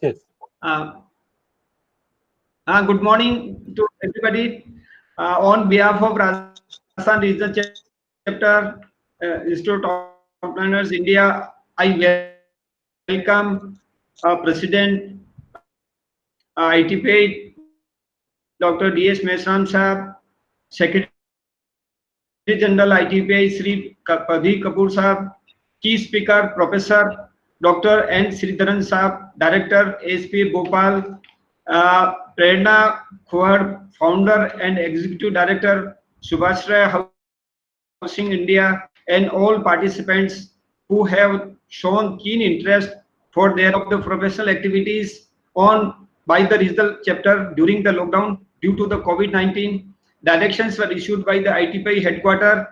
Yes. Uh, Good morning to everybody. On behalf of Rajasthan Regional Chapter, Institute of Planners India, I welcome President ITPI, Dr. D.S. Meshram Sahab, Secretary General ITPI, Sri Padhi Kapoor Sahab, Key Speaker Professor Dr. N. Sridharan Sahab, Director ASP Bhopal, Prerna Khowad, Founder and Executive Director, Subhashray Housing India, and all participants who have shown keen interest for their of the professional activities on by the regional chapter during the lockdown due to the COVID-19. Directions were issued by the ITPI headquarters.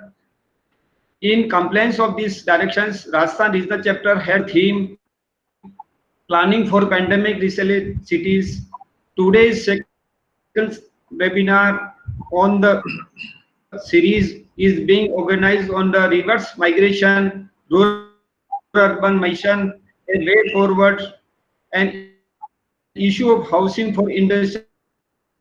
In compliance of these directions, Rajasthan Regional Chapter had a theme planning for pandemic resilient cities. Today's second webinar on the series is being organized on the reverse migration, rural urban mission, and way forward, an issue of housing for industrial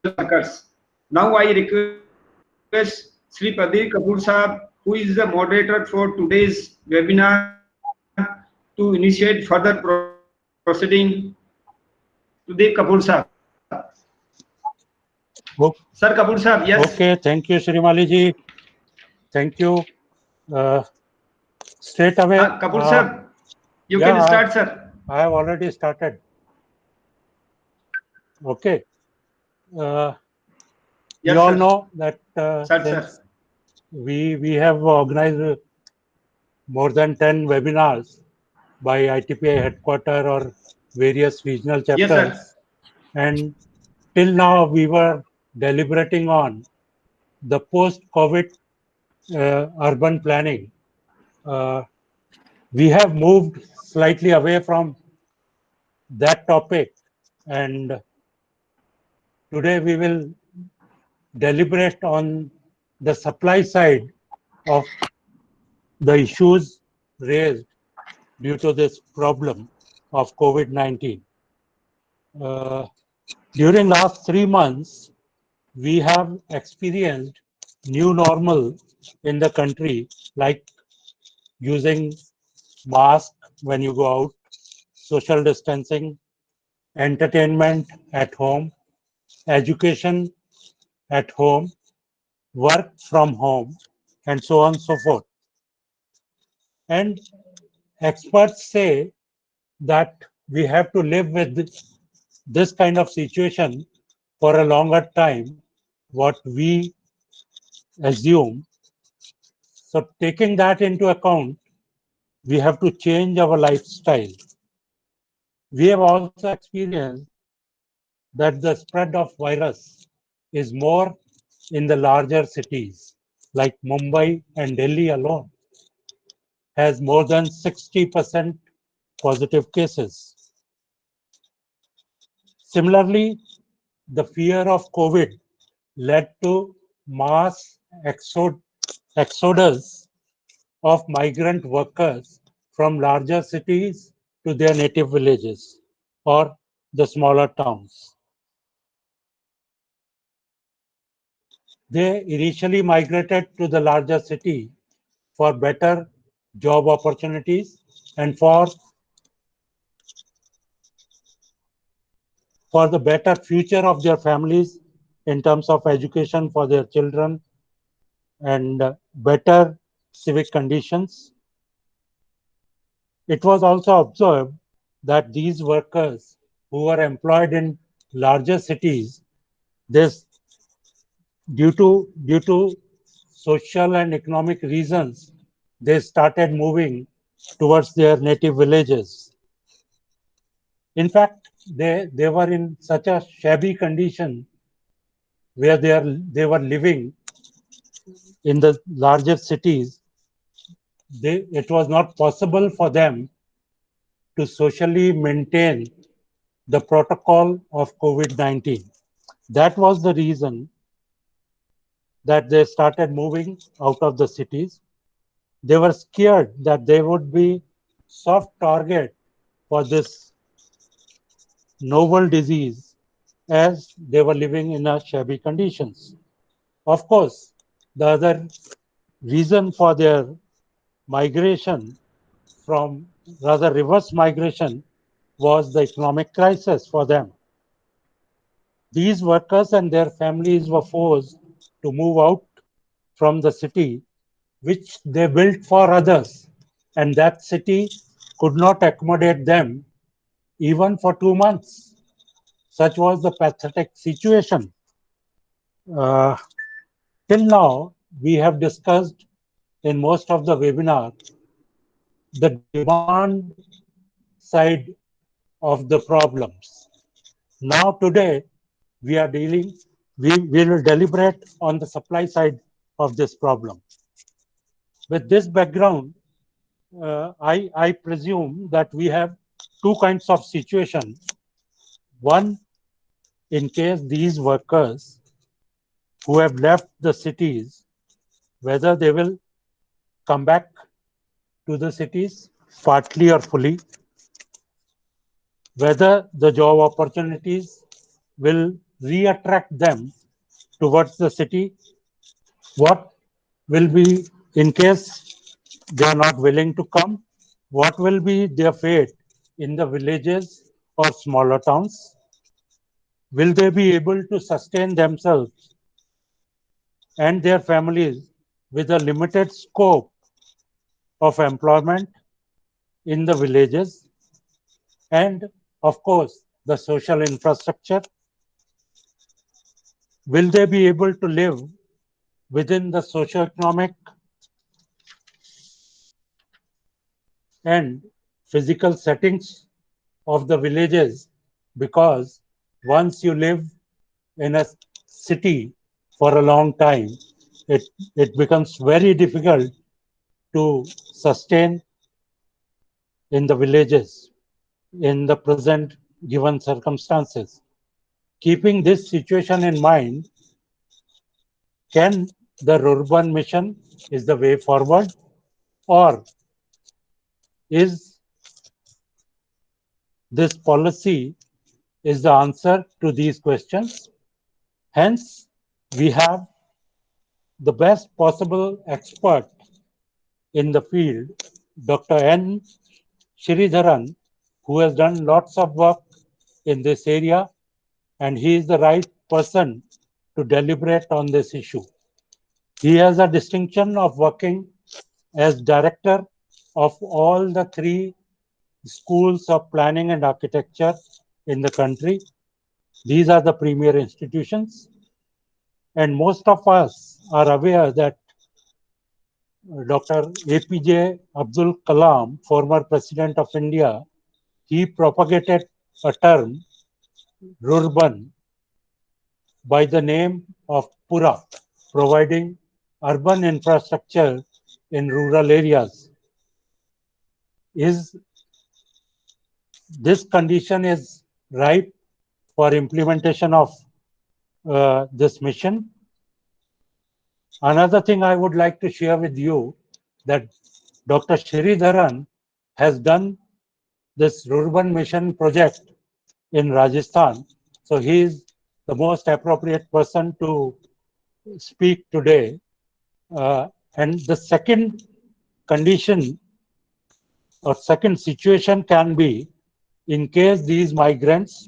workers. Now I request Sri Padhi Kapoor Sahab, who is the moderator for today's webinar, to initiate further proceeding. Padhi Kapoor Sahab. Sir O- Kapoor Sahab, yes. Okay. Thank you, Srimali ji. Thank you. Uh, Straight away. Kapoor Sahab, you Yeah, can start, sir. I have already started. Okay. Uh, you Yes, all sir. know that Sir. since we have organized more than 10 webinars by ITPI headquarter or various regional Yes, sir. chapters, and till now we were deliberating on the post-COVID urban planning. Uh, we have moved slightly away from that topic, and today we will deliberate on the supply side of the issues raised due to this problem of COVID-19. Uh, During last 3 months, we have experienced new normal in the country, like using mask when you go out, social distancing, entertainment at home, education at home, work from home, and so on and so forth. And experts say that we have to live with this kind of situation for a longer time, what we assume. So taking that into account, we have to change our lifestyle. We have also experienced that the spread of virus is more in the larger cities like Mumbai and Delhi alone has more than 60% positive cases. Similarly, the fear of COVID led to mass exodus of migrant workers from larger cities to their native villages or the smaller towns. They initially migrated to the larger city for better job opportunities and for the better future of their families in terms of education for their children and better civic conditions. It was also observed that these workers who were employed in larger cities, this due to social and economic reasons, they started moving towards their native villages. In fact, they were in such a shabby condition where they were living in the larger cities. It was not possible for them to socially maintain the protocol of COVID-19. That was the reason that they started moving out of the cities. They were scared that they would be soft target for this novel disease as they were living in a shabby conditions. Of course, the other reason for their migration from rather reverse migration was the economic crisis for them. These workers and their families were forced to move out from the city which they built for others, and that city could not accommodate them even for 2 months. Such was the pathetic situation. Uh, till now, we have discussed in most of the webinar the demand side of the problems. Now, today, we are dealing, we will deliberate on the supply side of this problem. With this background, I presume that we have two kinds of situation. One, in case these workers who have left the cities, whether they will come back to the cities partly or fully, whether the job opportunities will re-attract them towards the city, what will be in case they are not willing to come, what will be their fate in the villages or smaller towns, will they be able to sustain themselves and their families with a limited scope of employment in the villages, and of course the social infrastructure, will they be able to live within the socio-economic and physical settings of the villages, because once you live in a city for a long time, it, it becomes very difficult to sustain in the villages in the present given circumstances. Keeping this situation in mind, can the RURBAN mission is the way forward, or is this policy is the answer to these questions? Hence, we have the best possible expert in the field, Dr. N. Sridharan, who has done lots of work in this area, and he is the right person to deliberate on this issue. He has a distinction of working as director of all the three schools of planning and architecture in the country. These are the premier institutions, and most of us are aware that Dr. APJ Abdul Kalam, former President of India, he propagated a term, RURBAN, by the name of Pura, providing urban infrastructure in rural areas. Is this condition is ripe for implementation of this mission? Another thing I would like to share with you that Dr. Sridharan has done this Rurban Mission project in Rajasthan. So he is the most appropriate person to speak today. And the second condition or second situation can be in case these migrants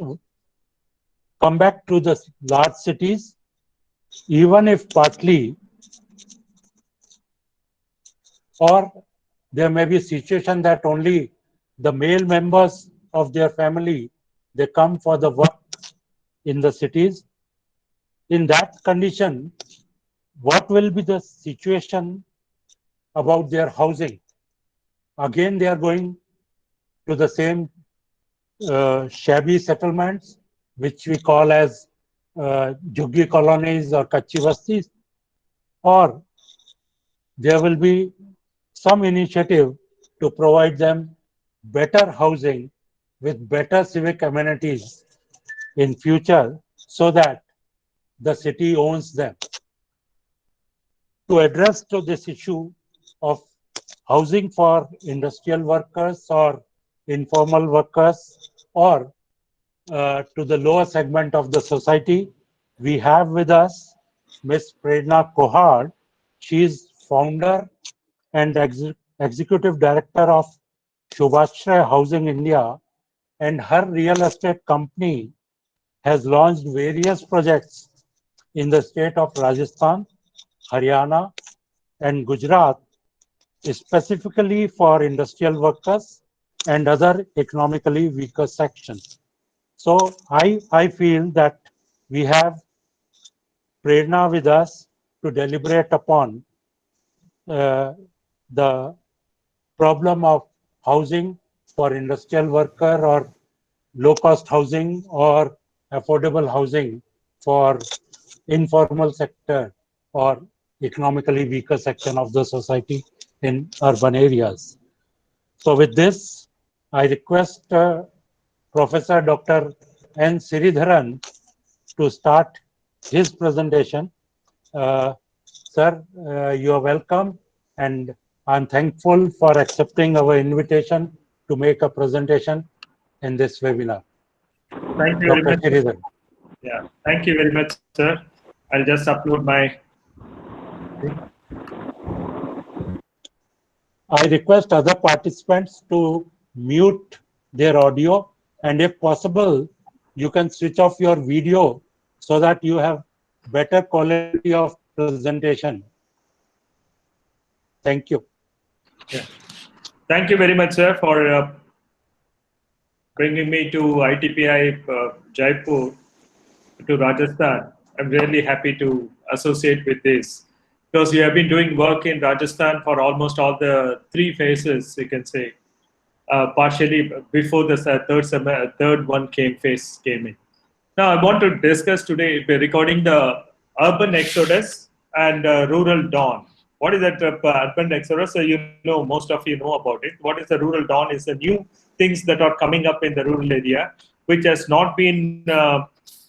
come back to the large cities, even if partly, or there may be a situation that only the male members of their family, they come for the work in the cities. In that condition, what will be the situation about their housing? Again, they are going to the same shabby settlements, which we call as juggi colonies or kachi bastis, or there will be some initiative to provide them better housing with better civic amenities in future so that the city owns them. To address to this issue of housing for industrial workers or informal workers, or to the lower segment of the society. We have with us Ms. Prerna Kohad. She is founder and executive director of Shubhashray Housing India, and her real estate company has launched various projects in the state of Rajasthan, Haryana, and Gujarat, specifically for industrial workers and other economically weaker sections. So I feel that we have Prerna with us to deliberate upon the problem of housing for industrial worker or low cost housing or affordable housing for informal sector or economically weaker section of the society in urban areas. So with this, I request Professor Dr. N. Siridharan to start his presentation. Sir, you are welcome, and I'm thankful for accepting our invitation to make a presentation in this webinar. Thank you very Dr. much. Siridharan. Yeah, thank you very much, sir. I'll just upload my. I request other participants to mute their audio, and if possible, you can switch off your video so that you have better quality of presentation. Thank you. Yeah. Thank you very much, sir, for bringing me to ITPI Jaipur to Rajasthan. I'm really happy to associate with this because we have been doing work in Rajasthan for almost all the three phases, you can say. Partially before the third one phase came in. Now, I want to discuss today regarding the urban exodus and rural dawn. What is that urban exodus? So you know, most of you know about it. What is the rural dawn? Is the new things that are coming up in the rural area, which has not been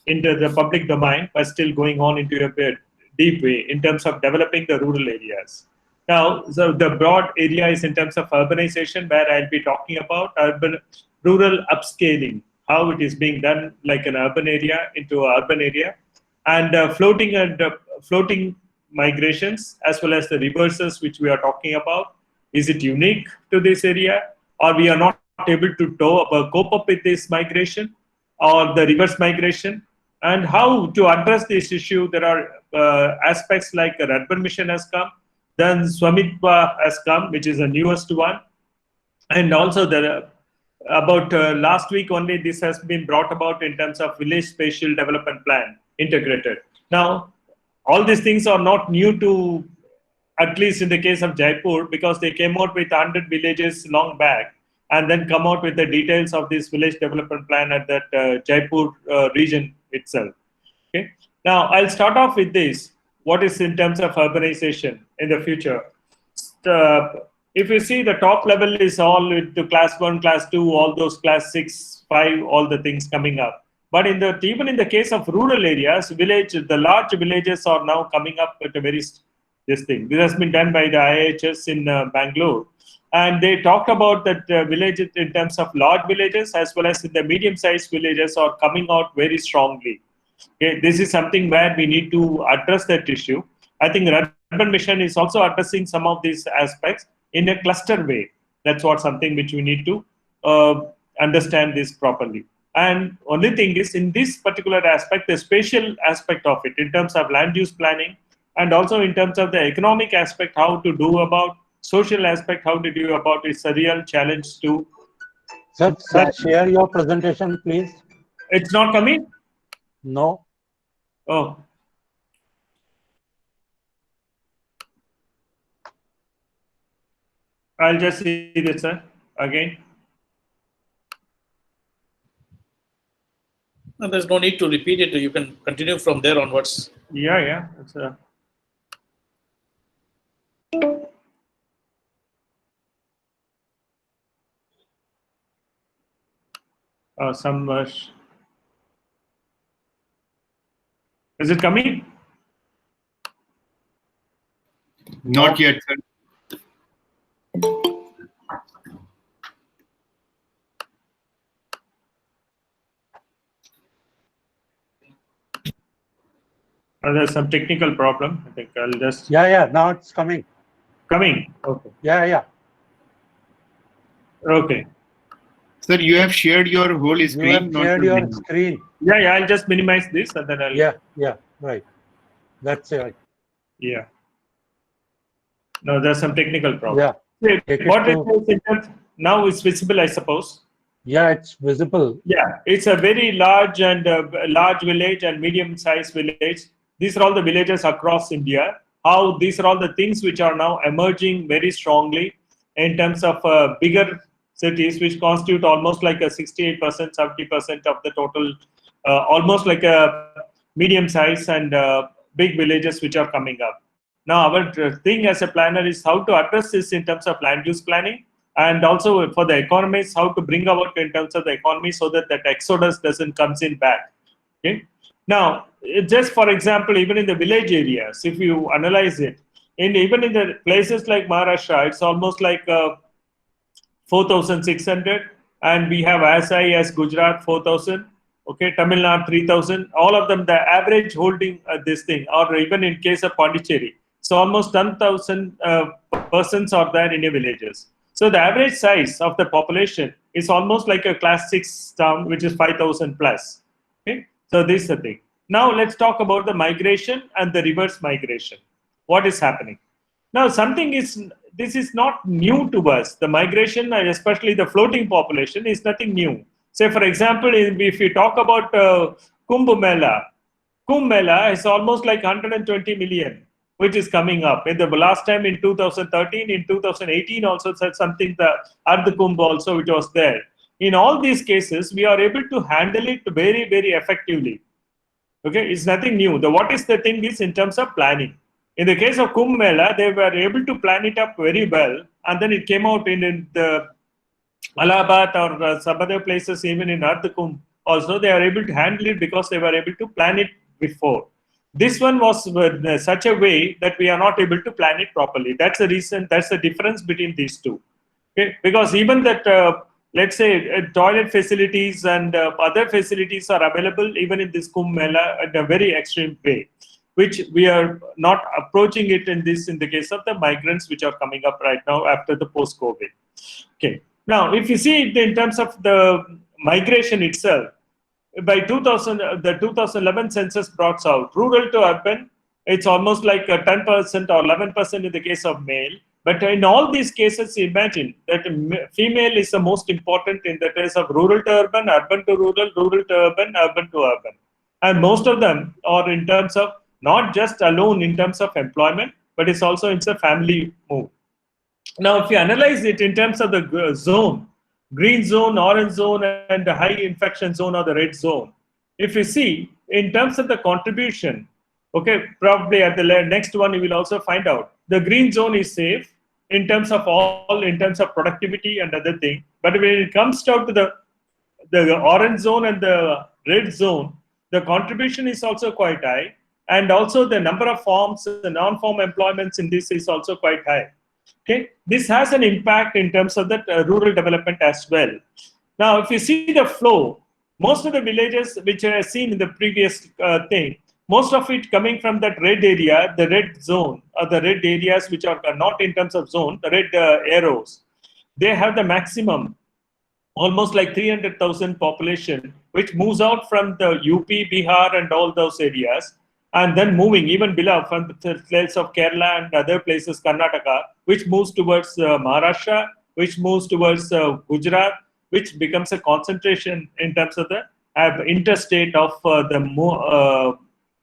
into the public domain, but still going on into a bit deep way in terms of developing the rural areas. Now, so the broad area is in terms of urbanization, where I'll be talking about rural upscaling, how it is being done like an urban area into an urban area, and floating migrations as well as the reverses which we are talking about. Is it unique to this area, or we are not able to cope up with this migration or the reverse migration? And how to address this issue? There are aspects like a RURBAN mission has come, then Swamitva has come, which is the newest one, and also about last week only this has been brought about in terms of village spatial development plan integrated. Now, all these things are not new to, at least in the case of Jaipur, because they came out with 100 villages long back and then come out with the details of this village development plan at that Jaipur region itself. Okay. Now, I'll start off with this. What is in terms of urbanization in the future? If you see, the top level is all to class 1, class 2, all those class 6, 5, all the things coming up. But even in the case of rural areas, the large villages are now coming up with a very this thing. This has been done by the IHS in Bangalore. And they talked about that villages in terms of large villages as well as in the medium-sized villages are coming out very strongly. Okay, this is something where we need to address that issue. I think RURBAN mission is also addressing some of these aspects in a cluster way. That's what something which we need to understand this properly. And only thing is, in this particular aspect, the spatial aspect of it, in terms of land use planning, and also in terms of the economic aspect, how to do about social aspect, how to do about it's a real challenge to. Sir, share your presentation, please. It's not coming? No. Oh. I'll just see this, sir, again. No, there's no need to repeat it. You can continue from there onwards. Yeah. It's some. Is it coming? Not yet, sir. There's some technical problem. I think I'll just Yeah. Now it's coming. coming. Okay. Yeah. Okay. Sir, you have shared your whole You screen. have not shared the your menu. screen. Yeah. I'll just minimize this and then I'll. Yeah. Right. That's it. Yeah. No, there's some technical problem. Yeah. Wait, Take it what it to- is in terms, now it's visible, I suppose. Yeah, it's visible. Yeah, it's a very large and large village and medium-sized village. These are all the villages across India. How these are all the things which are now emerging very strongly in terms of bigger cities, which constitute almost like a 68%, 70% of the total, almost like a medium size and big villages which are coming up. Now, our thing as a planner is how to address this in terms of land use planning, and also for the economies, how to bring about in terms of the economy so that that exodus doesn't comes in back. Okay. Now, just for example, even in the village areas, if you analyze it, even in the places like Maharashtra, it's almost like 4,600, and we have as high as Gujarat 4,000. Okay, Tamil Nadu 3,000. All of them, the average holding this thing, or even in case of Pondicherry, so almost 10,000 persons are there in the villages. So the average size of the population is almost like a class 6 town, which is 5,000 plus. Okay, so this is the thing. Now let's talk about the migration and the reverse migration. What is happening? Now, this is not new to us. The migration, and especially the floating population, is nothing new. Say, for example, if you talk about Kumbh Mela is almost like 120 million, which is coming up. In the last time in 2013, in 2018 also said something, the Ardh Kumbh also, which was there. In all these cases, we are able to handle it very, very effectively. Okay, it's nothing new. What is the thing is in terms of planning. In the case of Kumbh Mela, they were able to plan it up very well, and then it came out in the Allahabad or some other places, even in Ardh Kumbh. Also, they are able to handle it because they were able to plan it before. This one was such a way that we are not able to plan it properly. That's the reason. That's the difference between these two. Okay, because even that, let's say, toilet facilities and other facilities are available even in this Kumbh Mela in a very extreme way, which we are not approaching it in the case of the migrants which are coming up right now after the post-COVID. Okay. Now, if you see it in terms of the migration itself, by 2000, the 2011 census brought out rural to urban, it's almost like 10% or 11% in the case of male. But in all these cases, imagine that female is the most important in the case of rural to urban, urban to rural, rural to urban, urban to urban. And most of them are in terms of not just alone in terms of employment, but it's also in a family move. Now, if you analyze it in terms of the zone, green zone, orange zone, and the high infection zone or the red zone, if you see in terms of the contribution, okay, probably at the next one you will also find out the green zone is safe in terms of in terms of productivity and other thing. But when it comes down to the orange zone and the red zone, the contribution is also quite high, and also the number of farms, the non-farm employments in this is also quite high. Okay, this has an impact in terms of that rural development as well. Now, if you see the flow, most of the villages which I have seen in the previous thing, most of it coming from that red area, the red zone, or the red areas which are not in terms of zone, the red arrows, they have the maximum, almost like 300,000 population, which moves out from the UP, Bihar, and all those areas, and then moving even below from the place of Kerala and other places, Karnataka, which moves towards Maharashtra, which moves towards Gujarat, which becomes a concentration in terms of the interstate of the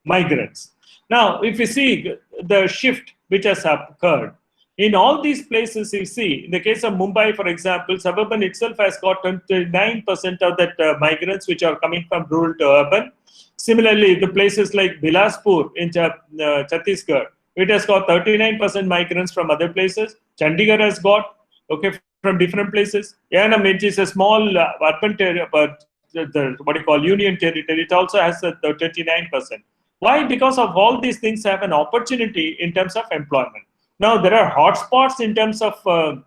migrants. Now, if you see the shift which has occurred, in all these places, you see, in the case of Mumbai, for example, suburban itself has got 29% of that migrants which are coming from rural to urban. Similarly, the places like Bilaspur in Chhattisgarh, it has got 39% migrants from other places. Chandigarh has got, okay, from different places. Yanam, which is a small urban territory, but what you call union territory, it also has 39%. Why? Because of all these things have an opportunity in terms of employment. Now, there are hotspots in terms of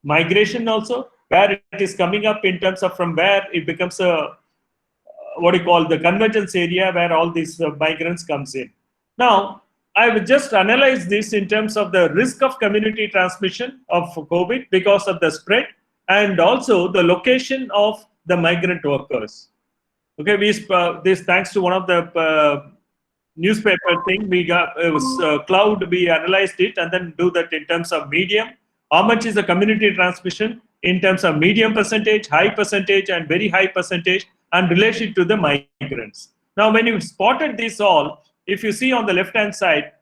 migration also, where it is coming up in terms of from where it becomes a what do you call, the convergence area where all these migrants comes in. Now, I will just analyze this in terms of the risk of community transmission of COVID because of the spread, and also the location of the migrant workers. Okay, this thanks to one of the newspaper thing, we got, it was cloud, we analyzed it and then do that in terms of medium. How much is the community transmission in terms of medium percentage, high percentage, and very high percentage, and relation to the migrants. Now, when you spotted this all, if you see on the left-hand side,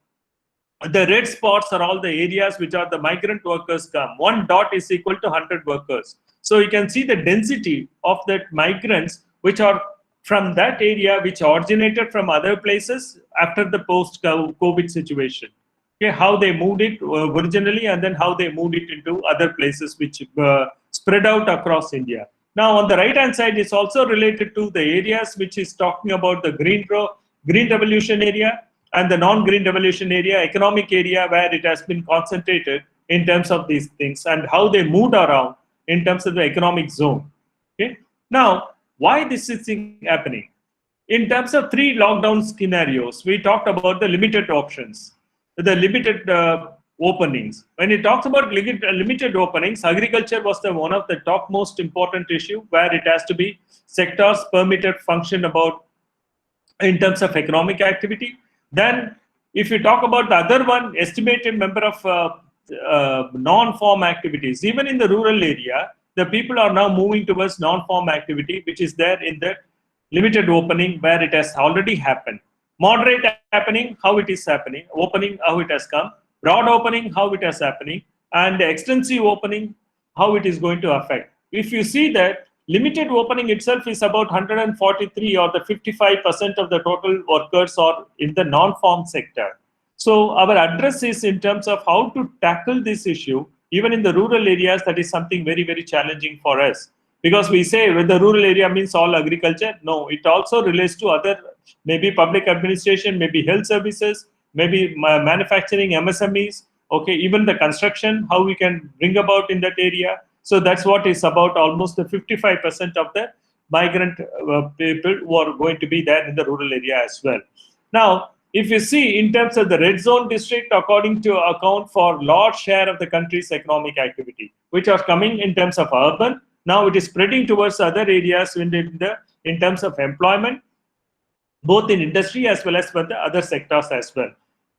the red spots are all the areas which are the migrant workers come. One dot is equal to 100 workers. So you can see the density of that migrants which are from that area, which originated from other places after the post-COVID situation. Okay, how they moved it originally, and then how they moved it into other places which spread out across India. Now, on the right-hand side, it's also related to the areas which is talking about the green revolution area and the non-green revolution area, economic area, where it has been concentrated in terms of these things and how they moved around in terms of the economic zone. Okay. Now, why this is happening? In terms of 3 lockdown scenarios, we talked about the limited options, the limited openings. When it talks about limited openings, agriculture was one of the top most important issue, where it has to be sectors permitted function about in terms of economic activity. Then, if you talk about the other one, estimated number of non-farm activities, even in the rural area, the people are now moving towards non-farm activity, which is there in the limited opening where it has already happened. Moderate happening, how it is happening, opening, how it has come, broad opening, how it is happening, and extensive opening, how it is going to affect. If you see that limited opening itself is about 143 or the 55% of the total workers are in the non-farm sector. So our address is in terms of how to tackle this issue, even in the rural areas. That is something very, very challenging for us. Because we say when the rural area means all agriculture. No, it also relates to other, maybe public administration, maybe health services, maybe manufacturing, MSMEs, okay, even the construction, how we can bring about in that area. So that's what is about almost the 55% of the migrant people who are going to be there in the rural area as well. Now, if you see in terms of the red zone district, according to account for large share of the country's economic activity, which are coming in terms of urban. Now it is spreading towards other areas in terms of employment, both in industry as well as for the other sectors as well.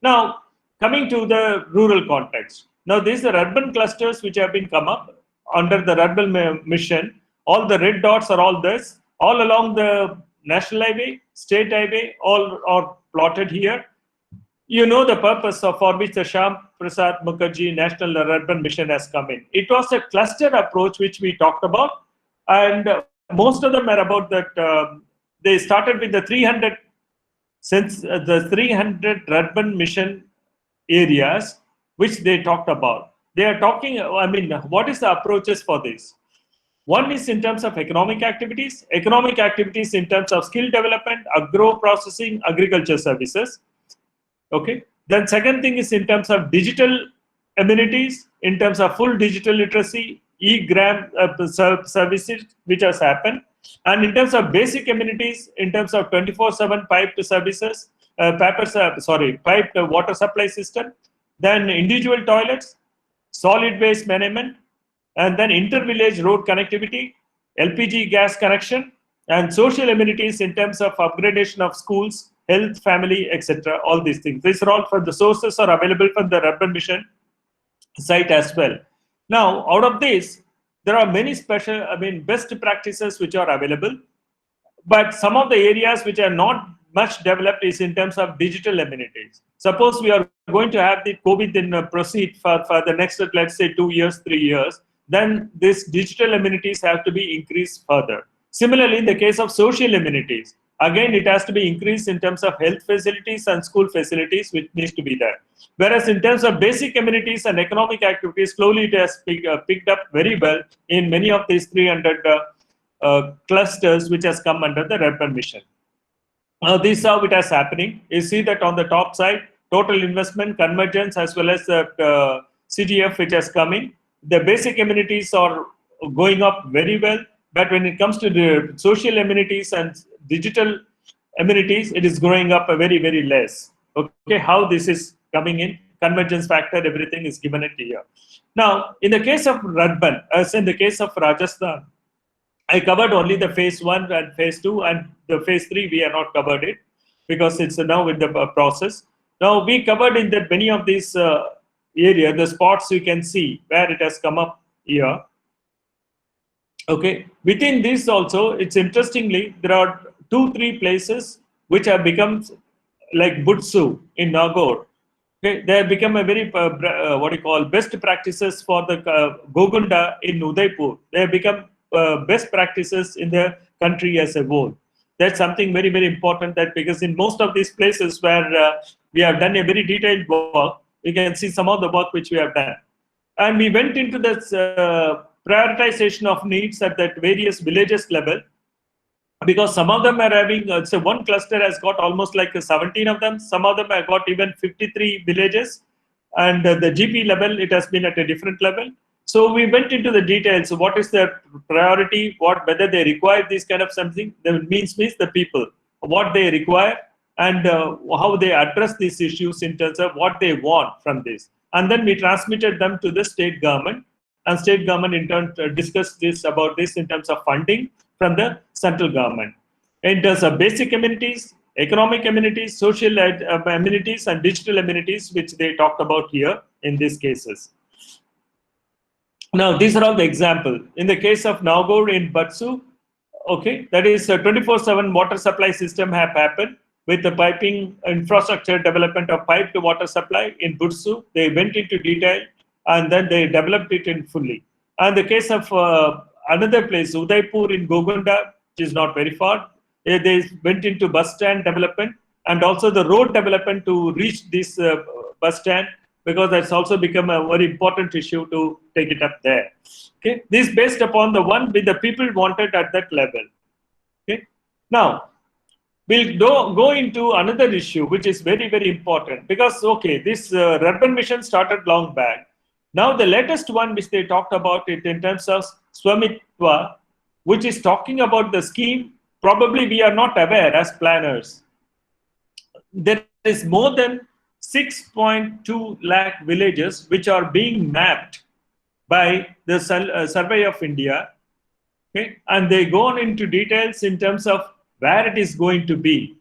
Now, coming to the rural context. Now, these are urban clusters which have been come up under the RURBAN mission. All the red dots are all this, all along the national highway, state highway, all are plotted here. You know the purpose for which the Shyam Prasad Mukherjee National Urban Mission has come in. It was a cluster approach which we talked about, and most of them are about that. They started with the 300, since the 300 urban mission areas which they talked about. They are talking, I mean, what is the approaches for this? One is in terms of economic activities in terms of skill development, agro processing, agriculture services. Okay. Then second thing is in terms of digital amenities, in terms of full digital literacy, e-gram services which has happened, and in terms of basic amenities, in terms of 24/7 piped services, piped water supply system, then individual toilets, solid waste management, and then inter-village road connectivity, LPG gas connection, and social amenities in terms of upgradation of schools, health, family, etc. All these things. These are all from the sources are available from the RURBAN mission site as well. Now, out of this, there are many special, best practices which are available. But some of the areas which are not much developed is in terms of digital amenities. Suppose we are going to have the COVID in proceed for the next, let's say, 2 years, 3 years, then this digital amenities have to be increased further. Similarly, in the case of social amenities, again, it has to be increased in terms of health facilities and school facilities, which needs to be there. Whereas in terms of basic amenities and economic activities, slowly it has picked up very well in many of these 300 clusters which has come under the RURBAN mission. Now, this is how it is happening. You see that on the top side, total investment, convergence, as well as the CGF which has come in. The basic amenities are going up very well. But when it comes to the social amenities and digital amenities, it is growing up a very, very less. Okay, how this is coming in, convergence factor, everything is given it here. Now, in the case of RURBAN, as in the case of Rajasthan, I covered only the phase 1 and phase 2, and the phase 3 we are not covered it because it's now in the process. Now we covered in that many of these area, the spots you can see where it has come up here. Okay, within this also, it's interestingly there are 2-3 places which have become like Butsu in Nagaur. Okay, they have become a very what do you call best practices for the Gogunda in Udaipur. They have become best practices in the country as a whole. That's something very, very important, that because in most of these places where we have done a very detailed work, you can see some of the work which we have done. And we went into this prioritization of needs at that various villages level, because some of them are having, say one cluster has got almost like 17 of them, some of them have got even 53 villages, and the GP level, it has been at a different level. So we went into the details. So what is their priority, whether they require this kind of something, that means the people, what they require, and how they address these issues in terms of what they want from this. And then we transmitted them to the state government, and state government in turn discussed about this in terms of funding from the central government. In terms of basic amenities, economic amenities, social amenities, and digital amenities, which they talked about here in these cases. Now, these are all the example. In the case of Nagaur in Butsu, okay, that is a 24/7 water supply system have happened with the piping infrastructure development of pipe to water supply in Butsu. They went into detail and then they developed it in fully. And the case of another place, Udaipur in Gogunda, which is not very far, they went into bus stand development and also the road development to reach this bus stand, because that's also become a very important issue to take it up there. Okay, this based upon the one with the people wanted at that level. Okay, now we'll go into another issue which is very, very important, because okay, this RURBAN mission started long back. Now the latest one which they talked about it in terms of Swamitwa, which is talking about the scheme, probably we are not aware as planners. There is more than 6.2 lakh villages which are being mapped by the Survey of India. Okay, and they go on into details in terms of where it is going to be.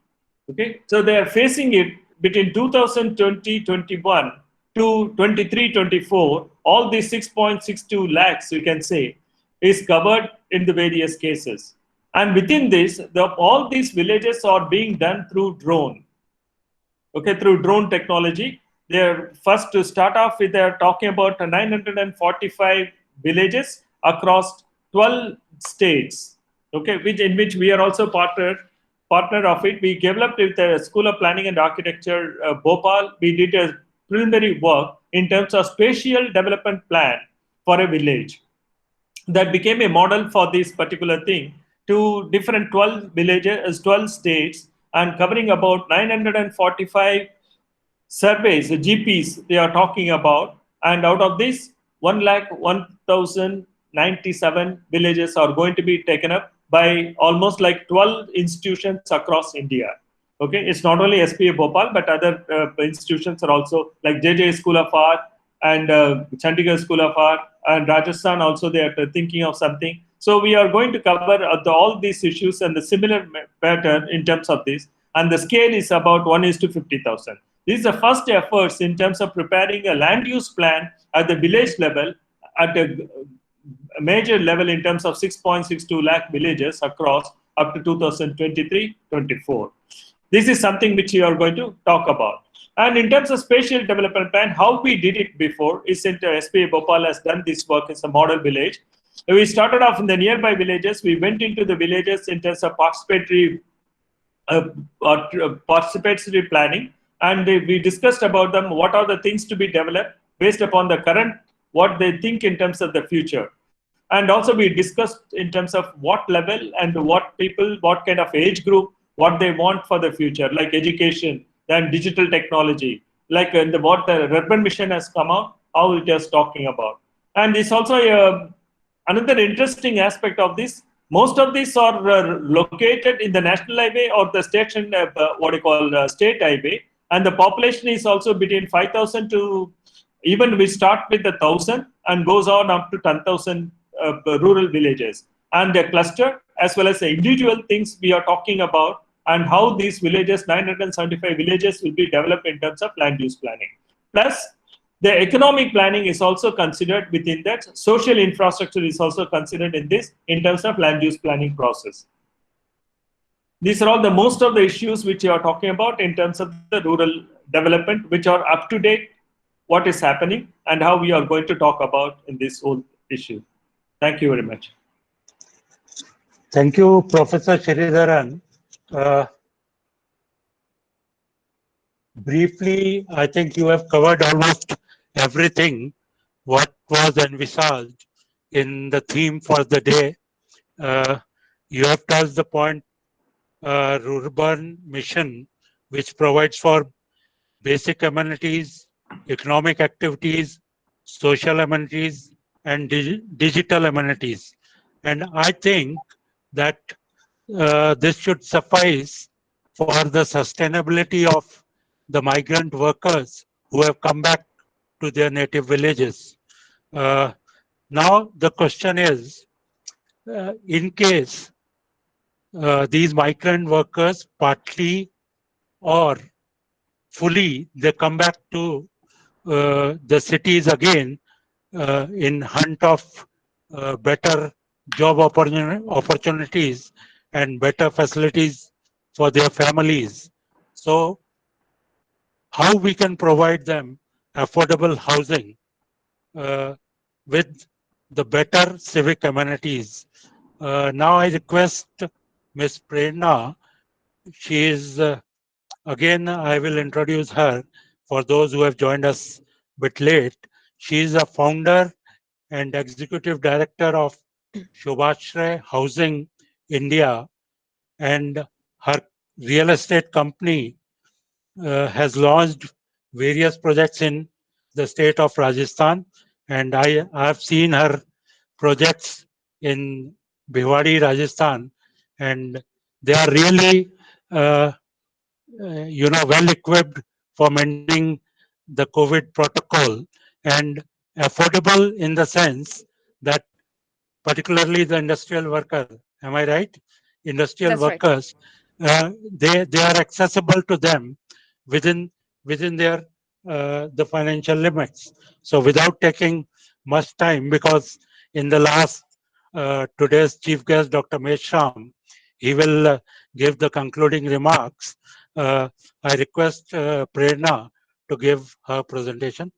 Okay, so they are facing it between 2020-21 to 23-24. All these 6.62 lakhs, you can say, is covered in the various cases. And within this, all these villages are being done through drone. Okay, through drone technology. They're first to start off with, they're talking about 945 villages across 12 states. Okay, in which we are also partner of it. We developed with the School of Planning and Architecture, Bhopal. We did a preliminary work in terms of spatial development plan for a village. That became a model for this particular thing to different 12 villages, 12 states, and covering about 945 surveys, the GPs they are talking about. And out of this, 1,01,097 villages are going to be taken up by almost like 12 institutions across India. Okay, it's not only SPA Bhopal, but other institutions are also like JJ School of Art and Chandigarh School of Art, and Rajasthan also they are thinking of something. So we are going to cover all these issues and the similar pattern in terms of this. And the scale is about 1:50,000. This is the first efforts in terms of preparing a land use plan at the village level, at a major level in terms of 6.62 lakh villages across up to 2023-24. This is something which we are going to talk about. And in terms of spatial development plan, how we did it before is SPA Bhopal has done this work as a model village. We started off in the nearby villages. We went into the villages in terms of participatory planning, and we discussed about them, what are the things to be developed based upon the current, what they think in terms of the future. And also we discussed in terms of what level and what people, what kind of age group, what they want for the future, like education, then digital technology, like what the RURBAN mission has come out, how it is talking about. And it's also another interesting aspect of this, most of these are located in the national highway or the station, state highway, and the population is also between 5,000 to, even we start with 1,000 and goes on up to 10,000 rural villages. And the cluster as well as the individual things we are talking about, and how these villages, 975 villages, will be developed in terms of land use planning. Plus, the economic planning is also considered within that. Social infrastructure is also considered in this in terms of land use planning process. These are all the most of the issues which you are talking about in terms of the rural development, which are up to date, what is happening, and how we are going to talk about in this whole issue. Thank you very much. Thank you, Professor Sridharan. Briefly, I think you have covered almost everything what was envisaged in the theme for the day. You have touched the point, RURBAN mission, which provides for basic amenities, economic activities, social amenities, and digital amenities. And I think that this should suffice for the sustainability of the migrant workers who have come back to their native villages. Now the question is, in case these migrant workers partly or fully they come back to the cities again in hunt of better job opportunities and better facilities for their families. So how we can provide them affordable housing with the better civic amenities. Now I request Ms. Prerna. She is, again, I will introduce her for those who have joined us a bit late. She is a founder and executive director of Shubhashray Housing India, and her real estate company has launched various projects in the state of Rajasthan, and I have seen her projects in Bhiwadi, Rajasthan, and they are really well equipped for maintaining the COVID protocol and affordable in the sense that particularly the industrial worker, am I right? Industrial That's right. workers, they are accessible to them within their the financial limits. So without taking much time, because in the last today's chief guest, Dr. Meshram, he will give the concluding remarks. I request Prerna to give her presentation.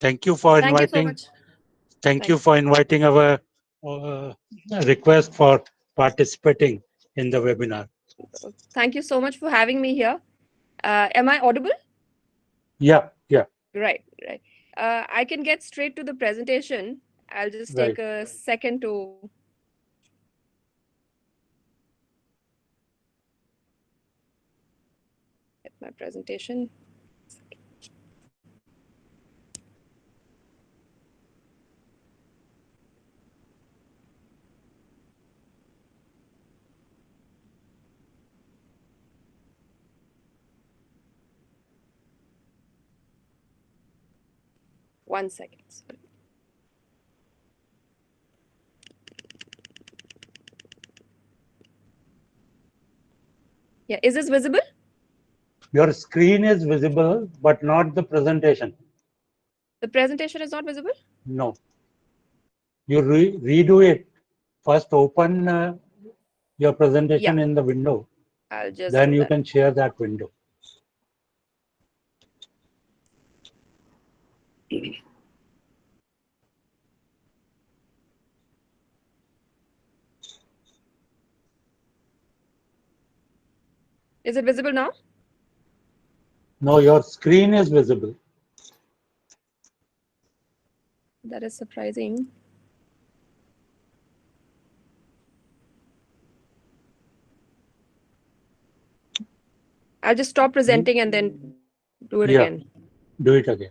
Thank you for Thank you so inviting. much. Thank you for inviting our request for participating in the webinar. Thank you so much for having me here. Am I audible? Yeah. Right. I can get straight to the presentation. I'll just Right. take a second to get my presentation. One second. Sorry. Yeah, is this visible? Your screen is visible, but not the presentation. The presentation is not visible? No. You redo it. First open your presentation in the window. I'll just Then do you that. can share that window. Is it visible now? No, your screen is visible. That is surprising. I'll just stop presenting and then do it again. Do it again.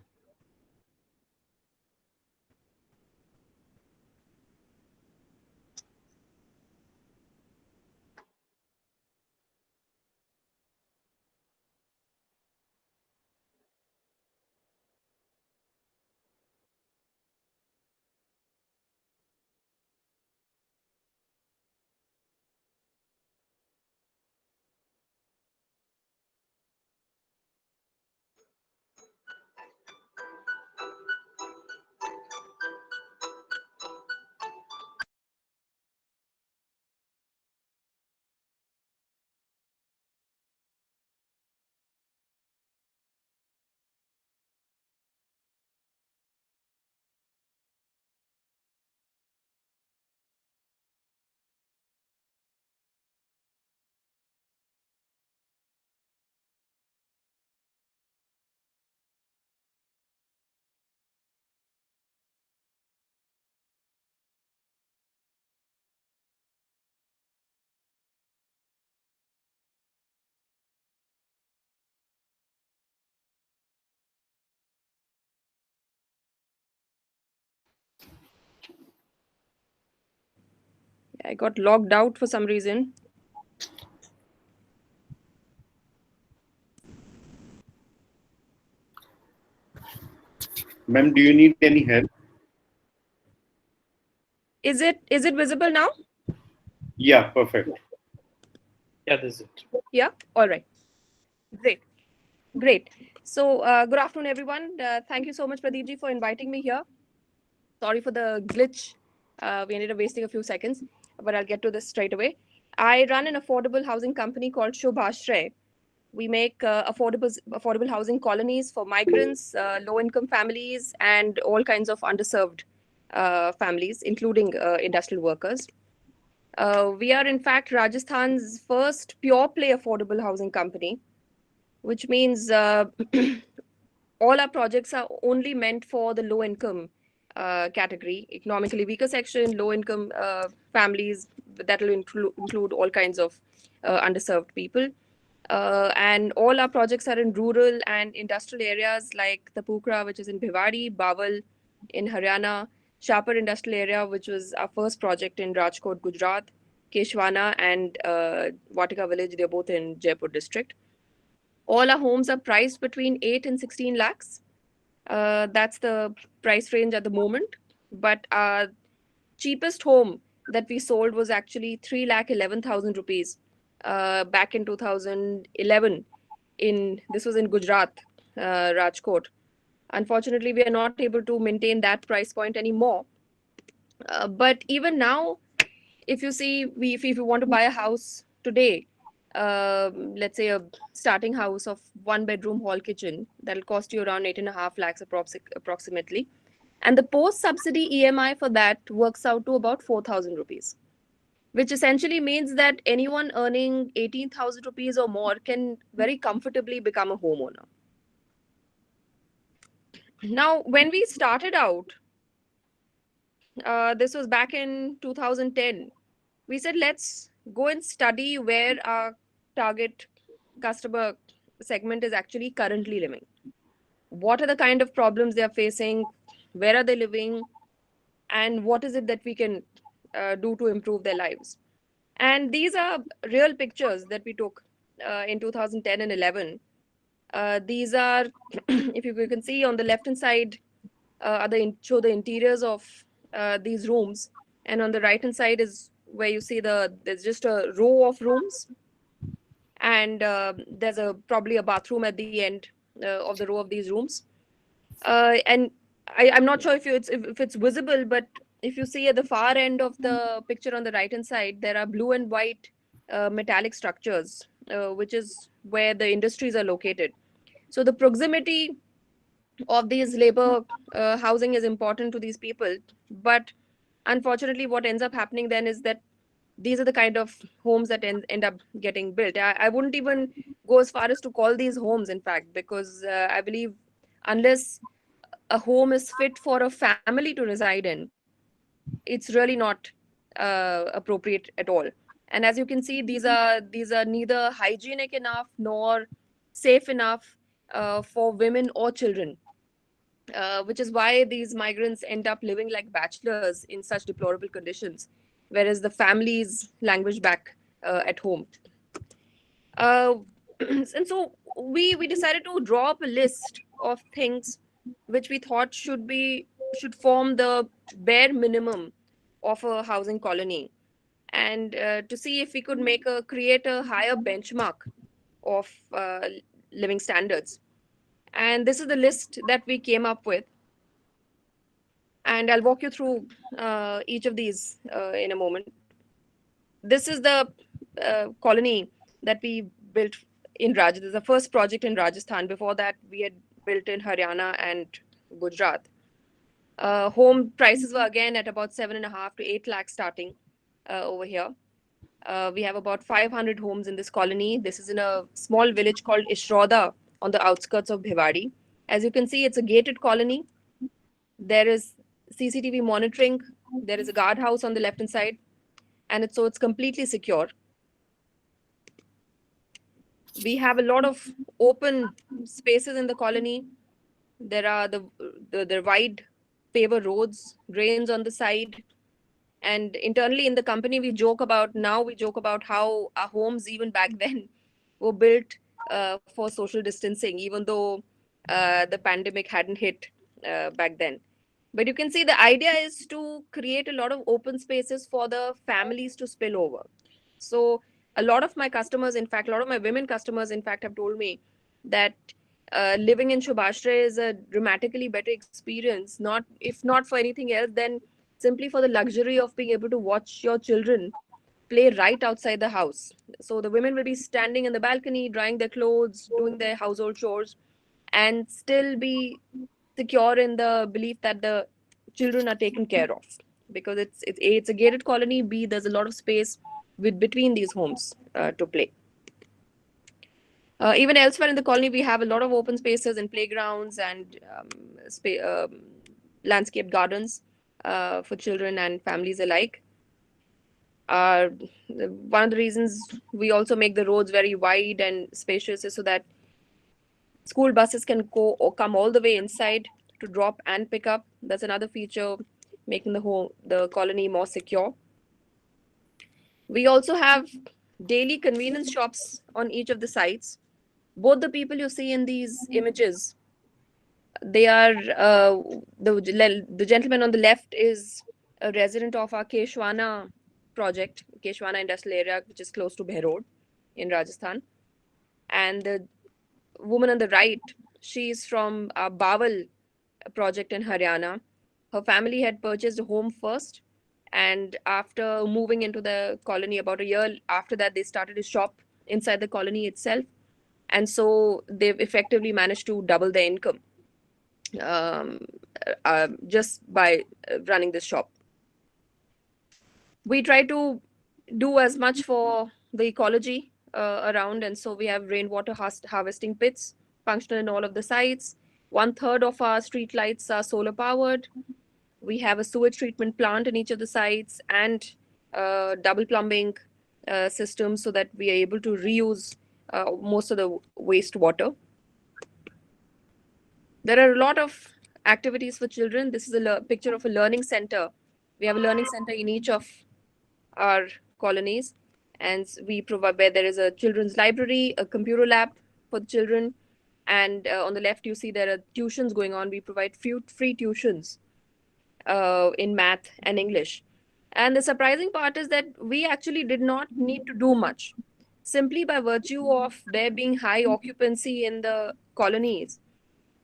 I got logged out for some reason. Ma'am, do you need any help? Is it visible now? Yeah, perfect. Yeah, this is it. Yeah. All right. Great. Great. So good afternoon, everyone. Thank you so much, Pradeepji, for inviting me here. Sorry for the glitch. We ended up wasting a few seconds, but I'll get to this straight away. I run an affordable housing company called Shubhashray. We make affordable housing colonies for migrants, low-income families, and all kinds of underserved families, including industrial workers. We are, in fact, Rajasthan's first pure-play affordable housing company, which means all our projects are only meant for the low-income category, economically weaker section, low-income families. That will include all kinds of underserved people. And all our projects are in rural and industrial areas like the Pukra, which is in Bhiwadi, Bawal in Haryana, Shapar Industrial Area, which was our first project in Rajkot, Gujarat, Keshwana, and Vatika Village. They're both in Jaipur district. All our homes are priced between 8 and 16 lakhs. That's the price range at the moment. But our cheapest home that we sold was actually 3,11,000 rupees back in 2011. This was in Gujarat, Rajkot. Unfortunately, we are not able to maintain that price point anymore. But even now, if you see, if you want to buy a house today, let's say a starting house of 1 bedroom hall kitchen, that'll cost you around 8.5 lakhs approximately. And the post-subsidy EMI for that works out to about 4,000 rupees, which essentially means that anyone earning 18,000 rupees or more can very comfortably become a homeowner. Now, when we started out, this was back in 2010, we said, let's go and study where our target customer segment is actually currently living. What are the kind of problems they are facing? Where are they living? And what is it that we can do to improve their lives? And these are real pictures that we took in 2010 and 11. These are, if you can see on the left-hand side, show the interiors of these rooms. And on the right-hand side is where you see there's just a row of rooms. And there's probably a bathroom at the end of the row of these rooms. And I'm not sure if it's visible, but if you see at the far end of the picture on the right-hand side, there are blue and white metallic structures, which is where the industries are located. So the proximity of these labor housing is important to these people. But unfortunately, what ends up happening then is that these are the kind of homes that end up getting built. I wouldn't even go as far as to call these homes, in fact, because I believe unless a home is fit for a family to reside in, it's really not appropriate at all. And as you can see, these are neither hygienic enough nor safe enough for women or children, which is why these migrants end up living like bachelors in such deplorable conditions, whereas the families languish back at home. And so we decided to draw up a list of things which we thought should form the bare minimum of a housing colony, and to see if we could create a higher benchmark of living standards. And this is the list that we came up with, and I'll walk you through each of these in a moment. This is the colony that we built in Rajasthan. This is the first project in Rajasthan. Before that, we had built in Haryana and Gujarat. Home prices were again at about 7.5 to 8 lakhs starting over here. We have about 500 homes in this colony. This is in a small village called Ishroda on the outskirts of Bhiwadi. As you can see, it's a gated colony. There is CCTV monitoring. There is a guardhouse on the left-hand side, and it's completely secure. We have a lot of open spaces in the colony. There are the wide paver roads, drains on the side. And internally in the company, we joke about how our homes even back then were built for social distancing, even though the pandemic hadn't hit back then. But you can see the idea is to create a lot of open spaces for the families to spill over. So a lot of my customers, in fact, a lot of my women customers, in fact, have told me that living in Shubhashray is a dramatically better experience, not if not for anything else, then simply for the luxury of being able to watch your children play right outside the house. So the women will be standing in the balcony, drying their clothes, doing their household chores, and still be secure in the belief that the children are taken care of, because it's a gated colony. B, there's a lot of space with between these homes to play. Even elsewhere in the colony, we have a lot of open spaces and playgrounds and landscaped gardens for children and families alike. One of the reasons we also make the roads very wide and spacious is so that school buses can go or come all the way inside to drop and pick up. That's another feature, making the colony more secure. We also have daily convenience shops on each of the sites. Both the people you see in these images, they are the gentleman on the left is a resident of our Keshwana project, Keshwana industrial area, which is close to Behrod in Rajasthan. And the woman on the right, she's from our Bawal project in Haryana. Her family had purchased a home first, and after moving into the colony about a year after that, they started a shop inside the colony itself. And so they've effectively managed to double their income just by running this shop. We try to do as much for the ecology around, and so we have rainwater harvesting pits functional in all of the sites. 1/3 of our street lights are solar powered. We have a sewage treatment plant in each of the sites and double plumbing systems so that we are able to reuse most of the wastewater. There are a lot of activities for children. This is a picture of a learning center. We have a learning center in each of our colonies, and we provide where there is a children's library, a computer lab for the children, and on the left you see there are tuitions going on. We provide free tuitions in math and English. And the surprising part is that we actually did not need to do much. Simply by virtue of there being high occupancy in the colonies,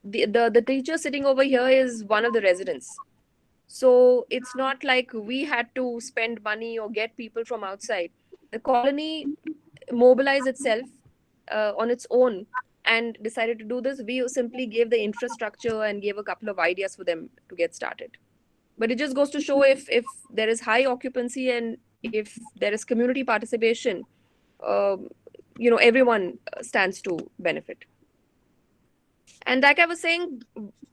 the teacher sitting over here is one of the residents. So it's not like we had to spend money or get people from outside. The colony mobilized itself on its own and decided to do this. We simply gave the infrastructure and gave a couple of ideas for them to get started. But it just goes to show if there is high occupancy and if there is community participation, everyone stands to benefit. And like I was saying,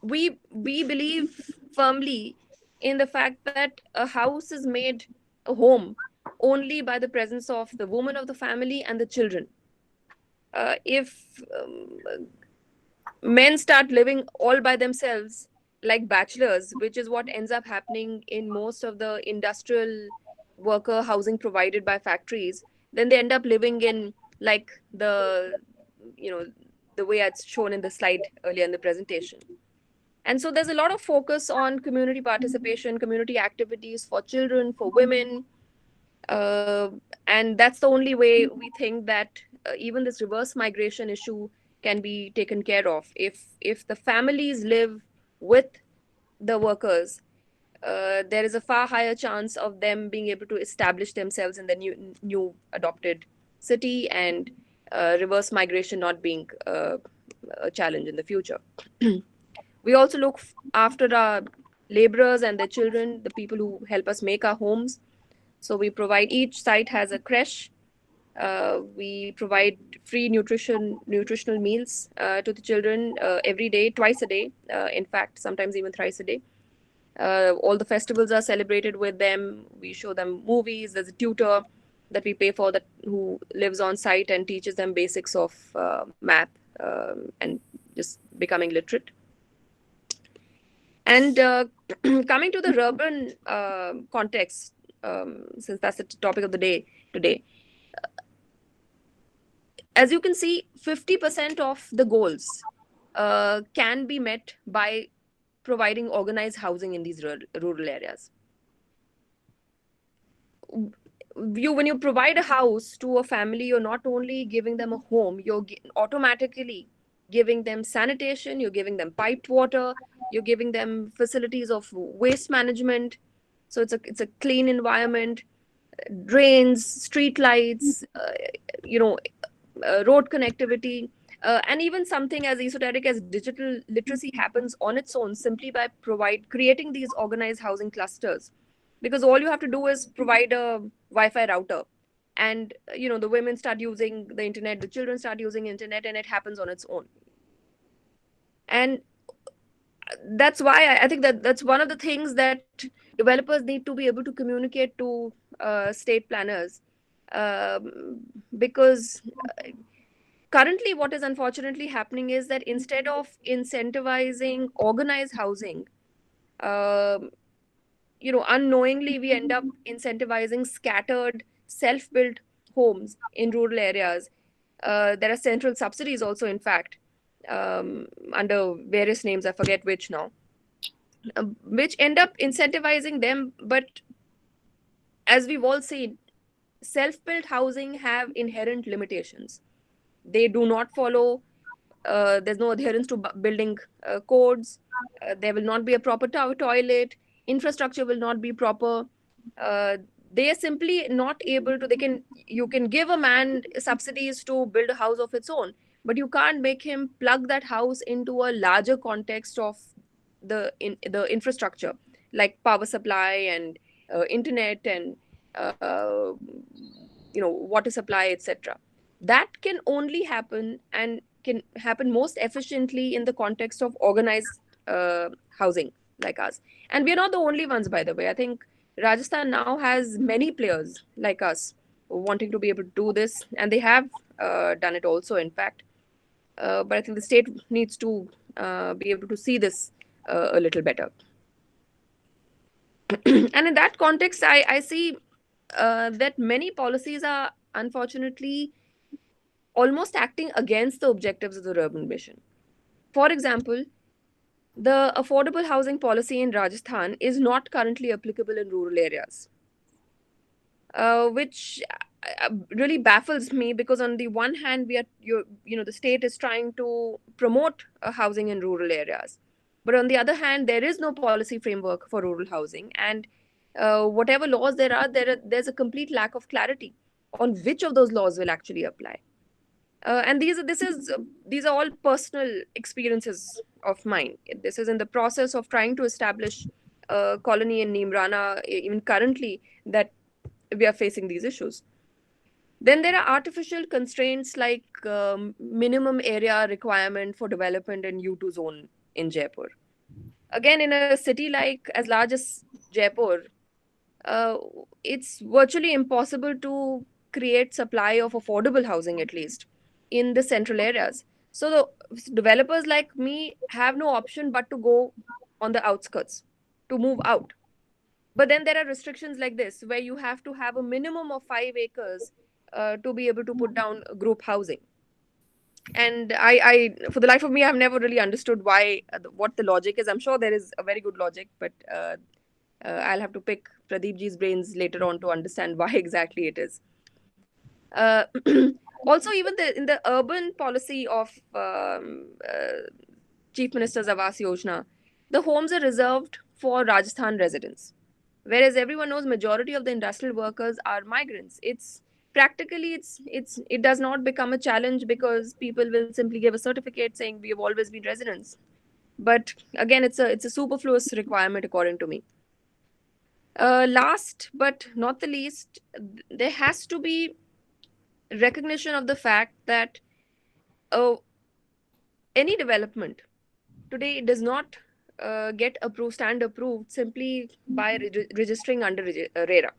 we believe firmly in the fact that a house is made a home only by the presence of the woman of the family and the children. If men start living all by themselves like bachelors, which is what ends up happening in most of the industrial worker housing provided by factories, then they end up living in like the way it's shown in the slide earlier in the presentation. And so there's a lot of focus on community participation, community activities for children, for women. And that's the only way we think that even this reverse migration issue can be taken care of. If the families live with the workers, there is a far higher chance of them being able to establish themselves in the new adopted city, and reverse migration not being a challenge in the future. We also look after our laborers and their children, the people who help us make our homes. So we provide, each site has a creche. We provide free nutritional meals to the children every day, twice a day. In fact, sometimes even thrice a day. All the festivals are celebrated with them. We show them movies. There's a tutor that we pay for that who lives on site and teaches them basics of math and just becoming literate. And coming to the urban context, since that's the topic of the day today. As you can see, 50% of the goals can be met by providing organized housing in these rural areas. When you provide a house to a family, you're not only giving them a home, you're automatically giving them sanitation, you're giving them piped water, you're giving them facilities of waste management. So it's a clean environment, drains, street lights, road connectivity, and even something as esoteric as digital literacy happens on its own simply by creating these organized housing clusters, because all you have to do is provide a Wi-Fi router, and the women start using the internet, the children start using internet, and it happens on its own. And that's why I think that's one of the things that developers need to be able to communicate to state planners, because currently what is unfortunately happening is that instead of incentivizing organized housing, unknowingly we end up incentivizing scattered self-built homes in rural areas. There are central subsidies also, in fact, under various names, I forget which now, which end up incentivizing them. But as we've all seen, self-built housing have inherent limitations. They do not follow, there's no adherence to building codes. There will not be a proper toilet. Infrastructure will not be proper. They are simply not able to. You can give a man subsidies to build a house of its own, but you can't make him plug that house into a larger context of the infrastructure, like power supply and internet and water supply, etc. That can only happen and can happen most efficiently in the context of organized housing like us. And we're not the only ones, by the way. I think Rajasthan now has many players like us wanting to be able to do this, and they have done it also, in fact. But I think the state needs to be able to see this a little better. And in that context, I see that many policies are unfortunately almost acting against the objectives of the urban mission. For example, the affordable housing policy in Rajasthan is not currently applicable in rural areas, which really baffles me, because on the one hand, the state is trying to promote housing in rural areas, but on the other hand, there is no policy framework for rural housing, and whatever laws there's a complete lack of clarity on which of those laws will actually apply. And these are all personal experiences of mine. This is in the process of trying to establish a colony in Neemrana, even currently, that we are facing these issues. Then there are artificial constraints like minimum area requirement for development in U2 zone in Jaipur. Again, in a city like as large as Jaipur, it's virtually impossible to create supply of affordable housing, at least in the central areas. So the developers like me have no option but to go on the outskirts, to move out. But then there are restrictions like this, where you have to have a minimum of 5 acres to be able to put down group housing. And I, for the life of me, I've never really understood what the logic is. I'm sure there is a very good logic, but I'll have to pick Pradeep ji's brains later on to understand why exactly it is. Also, even in the urban policy of Chief Minister's Awas Yojana, the homes are reserved for Rajasthan residents, whereas everyone knows majority of the industrial workers are migrants. It does not become a challenge, because people will simply give a certificate saying we have always been residents. But again, it's a superfluous requirement according to me. Last but not the least, there has to be recognition of the fact that any development today does not stand approved simply by registering under RERA.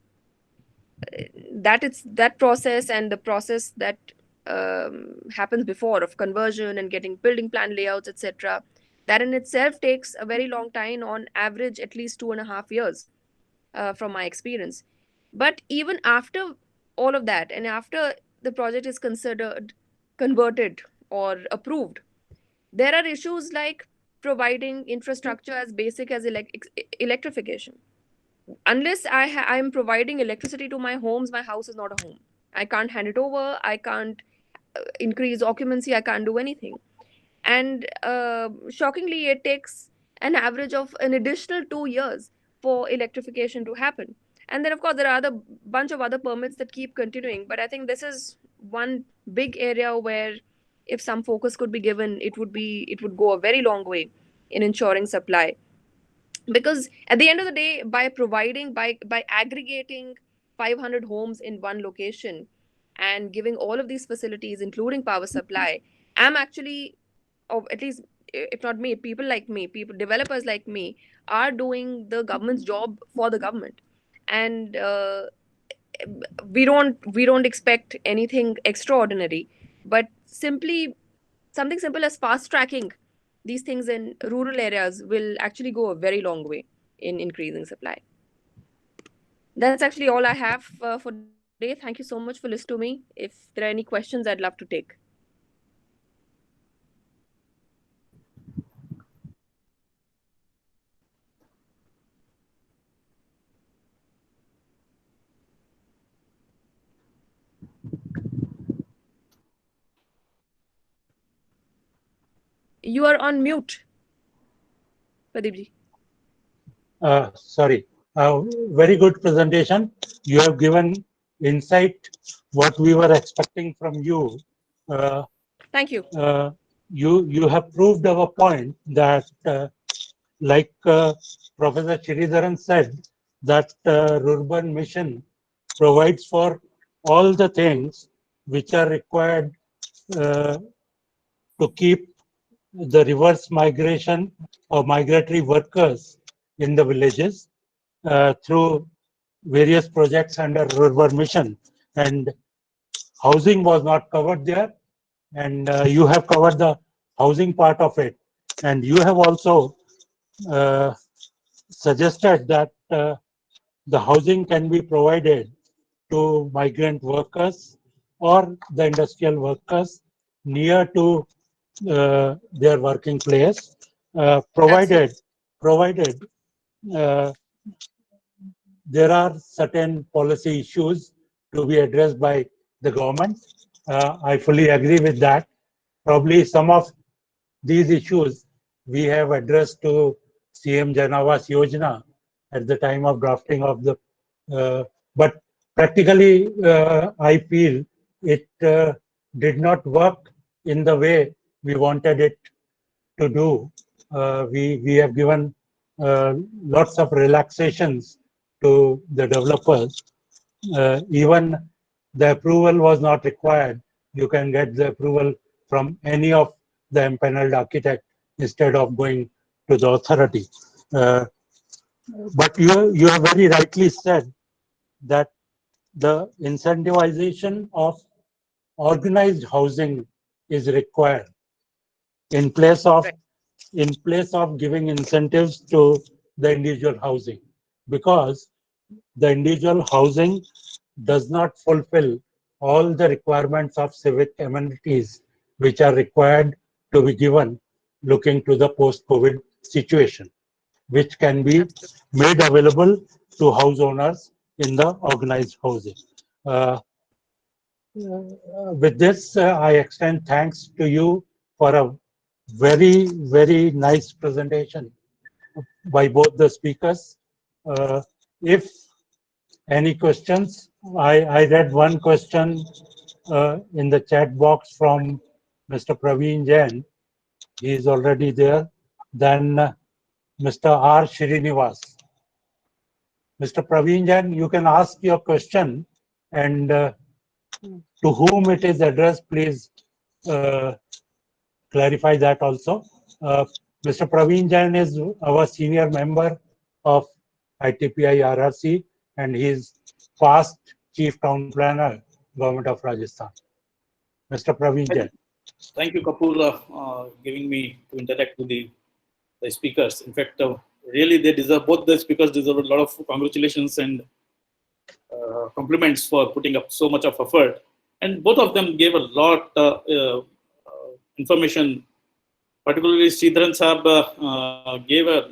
That process and the process that happens before, of conversion and getting building plan layouts, etc., that in itself takes a very long time, on average at least 2.5 years, from my experience. But even after all of that, and after the project is considered converted or approved, there are issues like providing infrastructure as basic as electrification. Unless I am providing electricity to my homes, my house is not a home. I can't hand it over. I can't increase occupancy. I can't do anything. And shockingly, it takes an average of an additional 2 years for electrification to happen. And then, of course, there are other bunch of other permits that keep continuing. But I think this is one big area where, if some focus could be given, it would go a very long way in ensuring supply. Because at the end of the day, by aggregating 500 homes in one location and giving all of these facilities, including power supply, I'm actually, or at least if not me, people like me, people developers like me, are doing the government's job for the government. And we don't expect anything extraordinary, but simply something simple as fast tracking these things in rural areas will actually go a very long way in increasing supply. That's actually all I have for today. Thank you so much for listening to me. If there are any questions, I'd love to take. You are on mute, Pradeep ji. Sorry. Very good presentation. You have given insight what we were expecting from you. Thank you. You have proved our point that, like Professor Sridharan said, that RURBAN mission provides for all the things which are required to keep the reverse migration or migratory workers in the villages through various projects under RURBAN mission. And housing was not covered there, and you have covered the housing part of it. And you have also suggested that the housing can be provided to migrant workers or the industrial workers near to their working place, provided there are certain policy issues to be addressed by the government. I fully agree with that. Probably some of these issues we have addressed to CM Janavas Yojana at the time of drafting of the, but practically I feel it did not work in the way we wanted it to do. We have given lots of relaxations to the developers. Even the approval was not required. You can get the approval from any of the empaneled architect instead of going to the authority. But you have very rightly said that the incentivization of organized housing is required in place of giving incentives to the individual housing, because the individual housing does not fulfill all the requirements of civic amenities which are required to be given looking to the post-COVID situation, which can be made available to house owners in the organized housing. With this, I extend thanks to you for a very, very nice presentation by both the speakers. If any questions, I read one question in the chat box from Mr. Praveen Jain. He is already there. Then Mr. R. Srinivas. Mr. Praveen Jain, you can ask your question, and to whom it is addressed, please clarify that also. Mr. Praveen Jain is our senior member of ITPI RRC, and he is past Chief Town Planner, Government of Rajasthan. Mr. Praveen Jain. Thank you, Kapoor, giving me to interact with the speakers. In fact, really, they deserve, both the speakers deserve a lot of congratulations and compliments for putting up so much of effort. And both of them gave a lot information. Particularly, Sridharan Saab gave a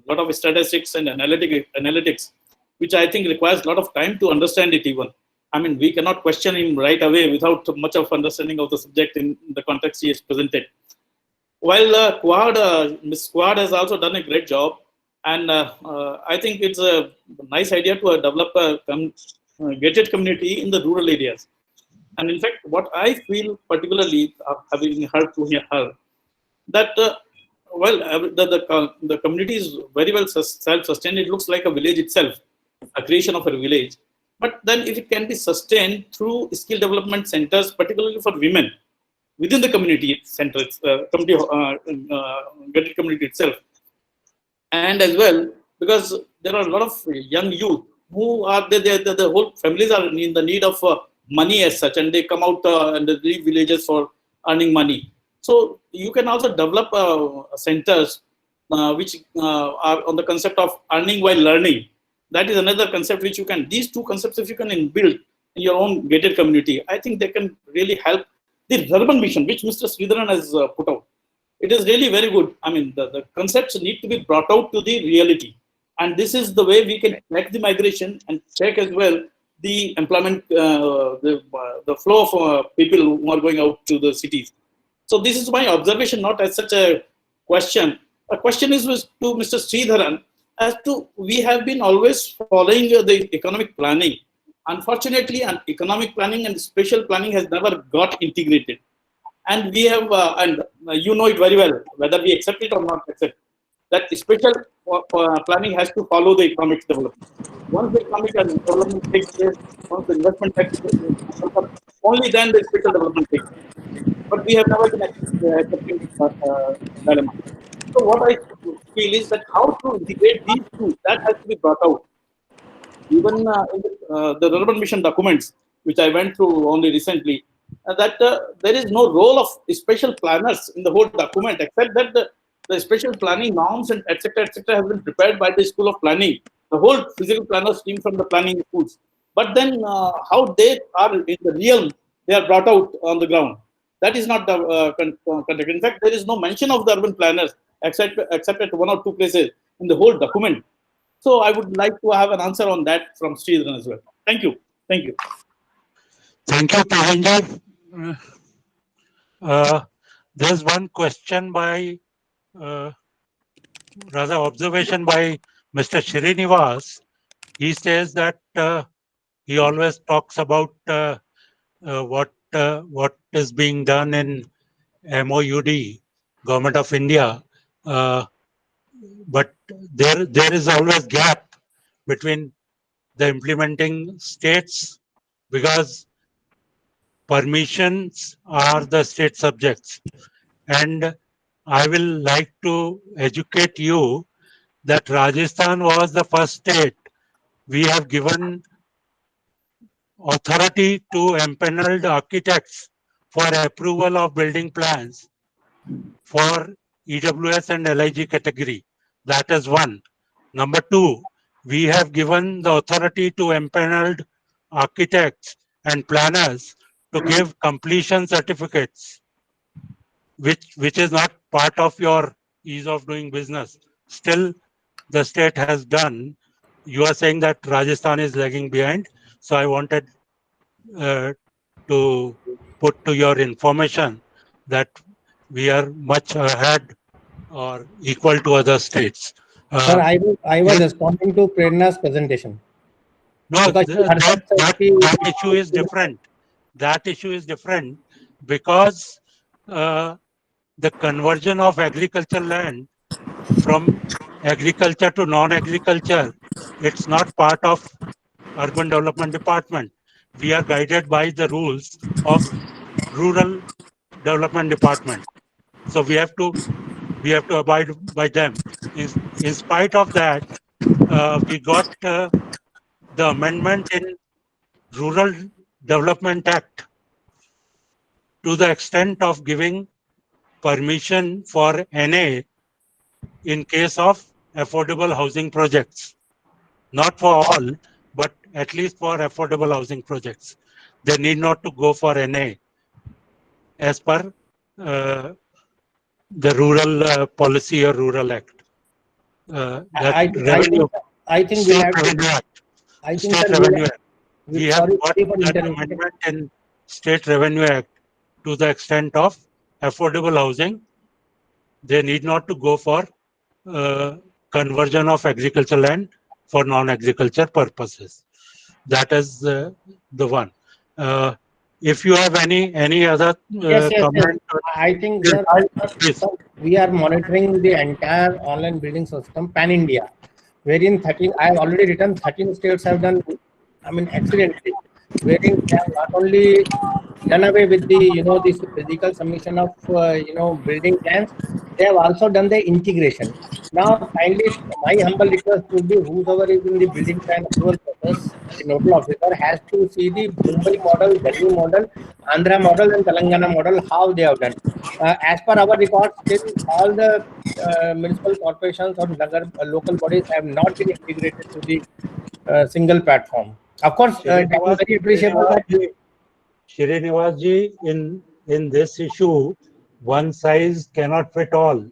lot of statistics and analytics, which I think requires a lot of time to understand it even. I mean, we cannot question him right away without much of understanding of the subject in the context he has presented. While Ms. Quad has also done a great job, and I think it's a nice idea to develop a gated community in the rural areas. And in fact, what I feel particularly, having heard from her, that the community is very well self-sustained. It looks like a village itself, a creation of a village. But then if it can be sustained through skill development centers, particularly for women, within the community centers, gated community itself, and as well, because there are a lot of young youth who are, the whole families are in the need of money as such, and they come out and they leave villages for earning money. So you can also develop centers which are on the concept of earning while learning. That is another concept which you can, these two concepts, if you can inbuild in your own gated community, I think they can really help the RURBAN mission, which Mr. Sridharan has put out. It is really very good. I mean, the concepts need to be brought out to the reality. And this is the way we can track the migration and check as well the employment, the flow of people who are going out to the cities. So this is my observation, not as such a question. A question is to Mr. Sridharan, as to we have been always following the economic planning. Unfortunately, economic planning and spatial planning has never got integrated. And we have, and you know it very well, whether we accept it or not accept, that spatial planning has to follow the economic development. Once the economic development takes place, once the investment takes place, only then the spatial development takes place. But we have never been accepting this dilemma. So what I feel is that how to integrate these two, that has to be brought out. Even in the RURBAN mission documents, which I went through only recently, that there is no role of special planners in the whole document, except that the special planning norms and etc. have been prepared by the School of Planning. The whole physical planners team from the planning schools. But then how they are in the real, they are brought out on the ground. That is not conducted. In fact, there is no mention of the urban planners except at one or two places in the whole document. So I would like to have an answer on that from Sridharan as well. Thank you. Thank you. Thank you, Pavanji. There's one question by, rather observation by Mr. Srinivas. He says that he always talks about what is being done in MOUD, Government of India, but there is always gap between the implementing states, because permissions are the state subjects. And I will like to educate you that Rajasthan was the first state we have given authority to empaneled architects for approval of building plans for EWS and LIG category. That is one. Number two, we have given the authority to empaneled architects and planners to give completion certificates, which is not part of your ease of doing business. Still, the state has done. You are saying that Rajasthan is lagging behind. So I wanted to put to your information that we are much ahead or equal to other states. Sir, I was responding to Prerna's presentation. No, Because that issue is different. That issue is different because the conversion of agricultural land from agriculture to non-agriculture, it's not part of Urban Development Department. We are guided by the rules of Rural Development Department. So we have to abide by them. In spite of that, we got the amendment in Rural Development Act to the extent of giving permission for NA in case of affordable housing projects. Not for all, but at least for affordable housing projects. They need not to go for NA as per the rural policy or rural act. I think we'll State have to. Revenue Act. I think, State sir, Revenue Act. We have sorry got for that interrupting. amendment in State Revenue Act to the extent of affordable housing. They need not to go for conversion of agricultural land for non-agriculture purposes. That is the one. If you have any other Yes. comment, I think, sir, please. we are monitoring the entire online building system pan India, wherein 13. I have already written 13 states have done. I mean, excellently, wherein they have not only done away with the this physical submission of building plans, they have also done the integration. Now, kindly, my humble request would be whosoever is in the building plan approval process, the nodal officer has to see the Mumbai model, Delhi model, Andhra model, and Telangana model, how they have done. As per our records, still all the municipal corporations or local bodies have not been integrated to the single platform. Of course, that is very appreciable that. Srinivasji, in this issue, one size cannot fit all.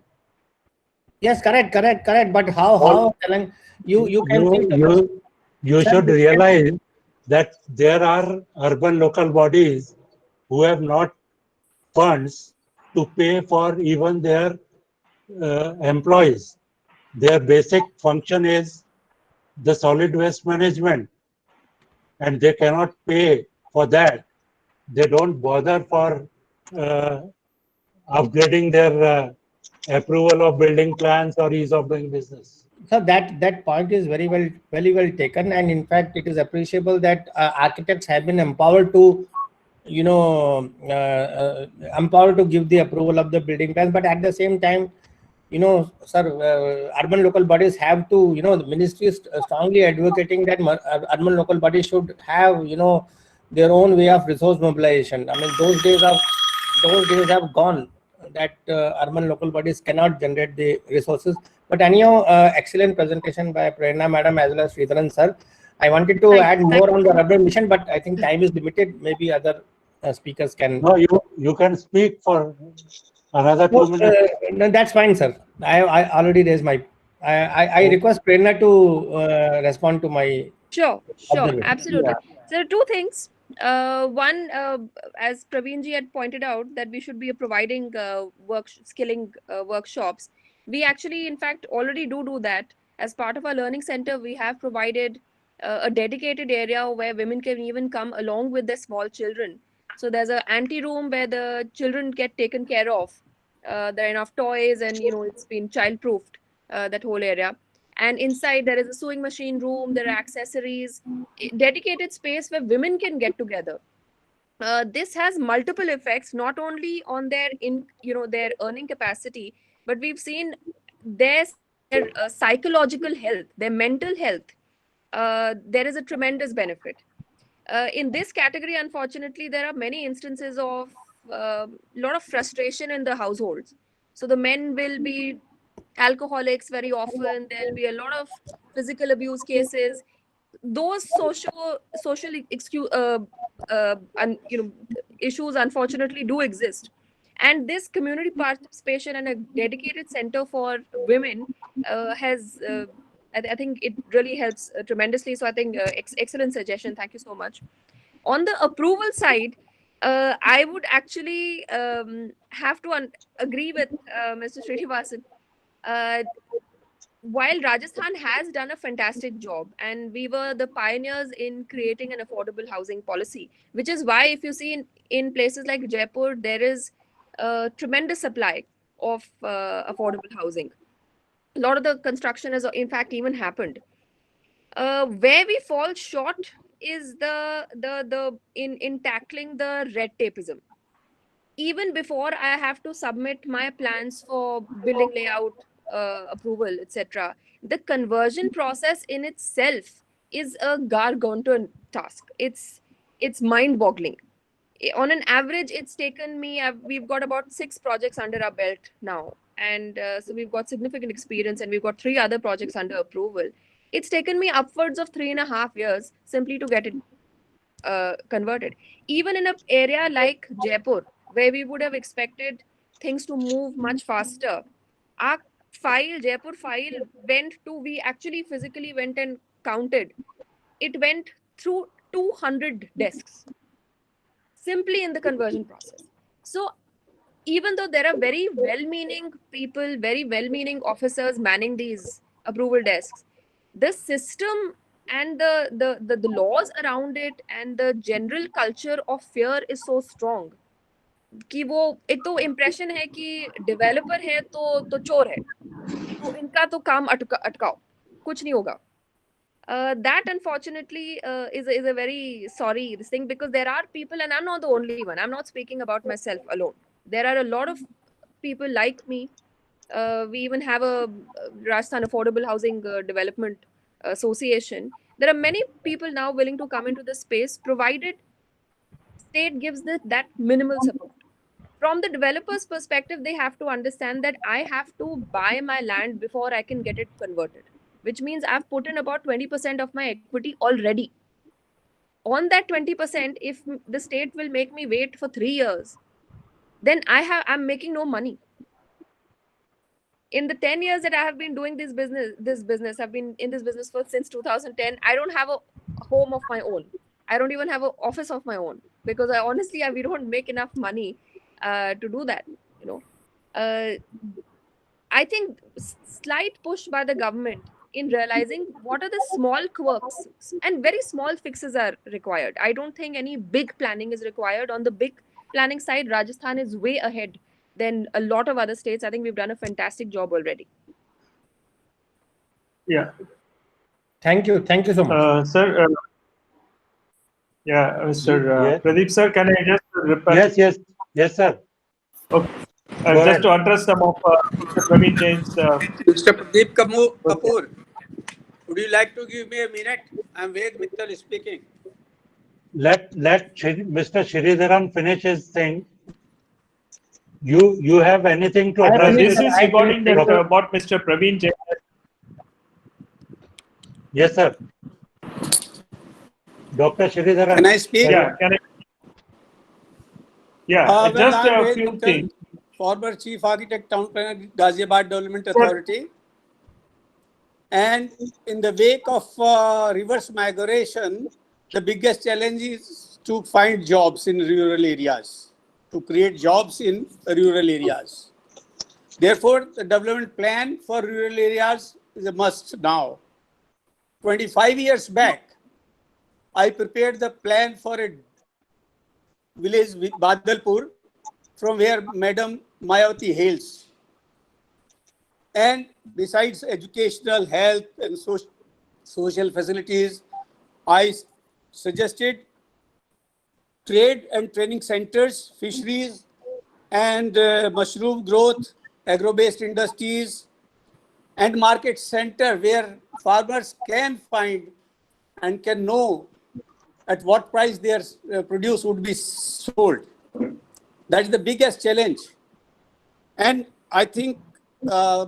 Yes, correct. But how you can see you sir, should realize that there are urban local bodies who have not funds to pay for even their employees. Their basic function is the solid waste management, and they cannot pay for that. They don't bother for upgrading their approval of building plans or ease of doing business. So that point is very well taken, and in fact, it is appreciable that architects have been empowered to, empowered to give the approval of the building plans. But at the same time, sir, urban local bodies have to, the ministry is strongly advocating that urban local bodies should have, their own way of resource mobilization. I mean, those days have gone, that urban local bodies cannot generate the resources. But anyhow, excellent presentation by Prerna Madam as well as Sridharan Sir. I wanted to add more on the urban mission, but I think time is limited. Maybe other speakers can. No, you can speak for another 2 minutes. No, that's fine, sir. I already raised my. I request Prerna to respond to my. Sure, observation. absolutely. So there are two things. One, as Praveen ji had pointed out, that we should be providing skilling workshops. We actually, in fact, already do that. As part of our learning center, we have provided a dedicated area where women can even come along with their small children. So there's an ante room where the children get taken care of. There are enough toys, and it's been child-proofed, that whole area. And inside there is a sewing machine room, there are accessories, dedicated space where women can get together. This has multiple effects, not only on their their earning capacity, but we've seen their psychological health, their mental health. There is a tremendous benefit. In this category, unfortunately, there are many instances of a lot of frustration in the households. So the men will be alcoholics very often. There'll be a lot of physical abuse cases. Those social issues unfortunately do exist, and this community participation and a dedicated center for women has I think it really helps tremendously. So I think excellent suggestion. Thank you so much. On the approval side, I would actually have to agree with Mr. Srinivasan. While Rajasthan has done a fantastic job, and we were the pioneers in creating an affordable housing policy, which is why, if you see in places like Jaipur, there is a tremendous supply of affordable housing. A lot of the construction has, in fact, even happened. Where we fall short is the in tackling the red tapeism. Even before I have to submit my plans for building layout approval, etc., the conversion process in itself is a gargantuan task. It's mind-boggling. On an average, it's taken me. We've got about 6 projects under our belt now, and so we've got significant experience, and we've got 3 other projects under approval. It's taken me upwards of 3.5 years simply to get it converted. Even in an area like Jaipur, where we would have expected things to move much faster, our Jaipur file we actually physically went and counted. It went through 200 desks simply in the conversion process. So even though there are very well-meaning people, very well-meaning officers manning these approval desks, the system and the laws around it and the general culture of fear is so strong कि वो एक तो impression है कि developer है तो चोर है, तो इनका तो काम अटकाओ, कुछ नहीं होगा. That unfortunately is a very sorry this thing, because there are people, and I'm not the only one. I'm not speaking about myself alone. There are a lot of people like me. We even have a Rajasthan Affordable Housing Development Association. There are many people now willing to come into this space, provided state gives that minimal support. From the developer's perspective, they have to understand that I have to buy my land before I can get it converted, which means I've put in about 20% of my equity already. On that 20%, if the state will make me wait for 3 years, then I'm making no money. In the 10 years that I have been doing this business, I've been in this business since 2010. I don't have a home of my own. I don't even have an office of my own, because we don't make enough money to do that. I think slight push by the government in realizing what are the small quirks, and very small fixes are required. I don't think any big planning is required. On the big planning side, Rajasthan is way ahead than a lot of other states. I think we've done a fantastic job already. Yeah. Thank you so much. Sir, Mr. Yeah. Pradeep sir, can I just repeat? Yes, sir. Okay. Go Just ahead. to address some of Mr. Praveen Jain's. Mr. Pradeep Kapoor, would you like to give me a minute? I'm Ved Mittal speaking. Let Mr. Sridharan finish his thing. You have anything to address? This is regarding that what Mr. Praveen Jain. Yes, sir. Dr. Sridharan. Can I speak? Yeah, can I? Yeah, Well, just I'm a Ved few Mittal, things. former Chief Architect, Town Planner, Ghaziabad Development Authority. And in the wake of reverse migration, the biggest challenge is to find jobs in rural areas, to create jobs in rural areas. Therefore, the development plan for rural areas is a must now. 25 years back, I prepared the plan for a village, Badalpur, from where Madam Mayawati hails. And besides educational, health, and social facilities, I suggested trade and training centers, fisheries, and mushroom growth, agro-based industries, and market center where farmers can find and can know at what price their produce would be sold. That's the biggest challenge. And I think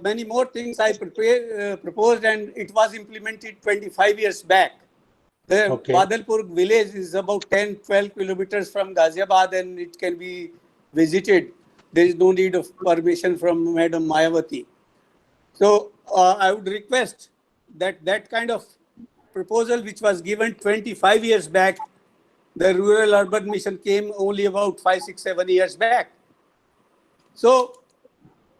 many more things I proposed, and it was implemented 25 years back. The Badalpur village is about 10-12 kilometers from Ghaziabad, and it can be visited. There is no need of permission from Madam Mayawati. So I would request that kind of proposal, which was given 25 years back, the rural urban mission came only about 5, 6, 7 years back. So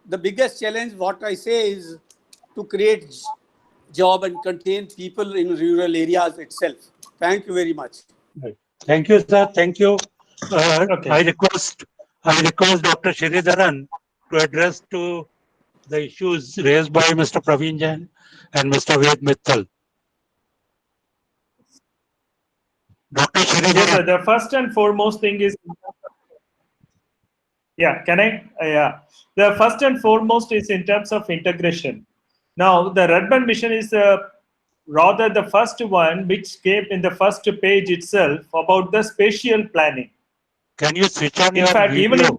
the biggest challenge, what I say, is to create job and contain people in rural areas itself. Thank you very much. Thank you, sir. Thank you. Okay. I request Dr. Sridharan to address to the issues raised by Mr. Praveen Jain and Mr. Ved Mittal. Dr. Sridharan. Yes, sir. The first and foremost thing is. Yeah, can I? Yeah. The first and foremost is in terms of integration. Now, the RURBAN mission is rather the first one which came in the first page itself about the spatial planning. Can you switch on In your fact, video? even in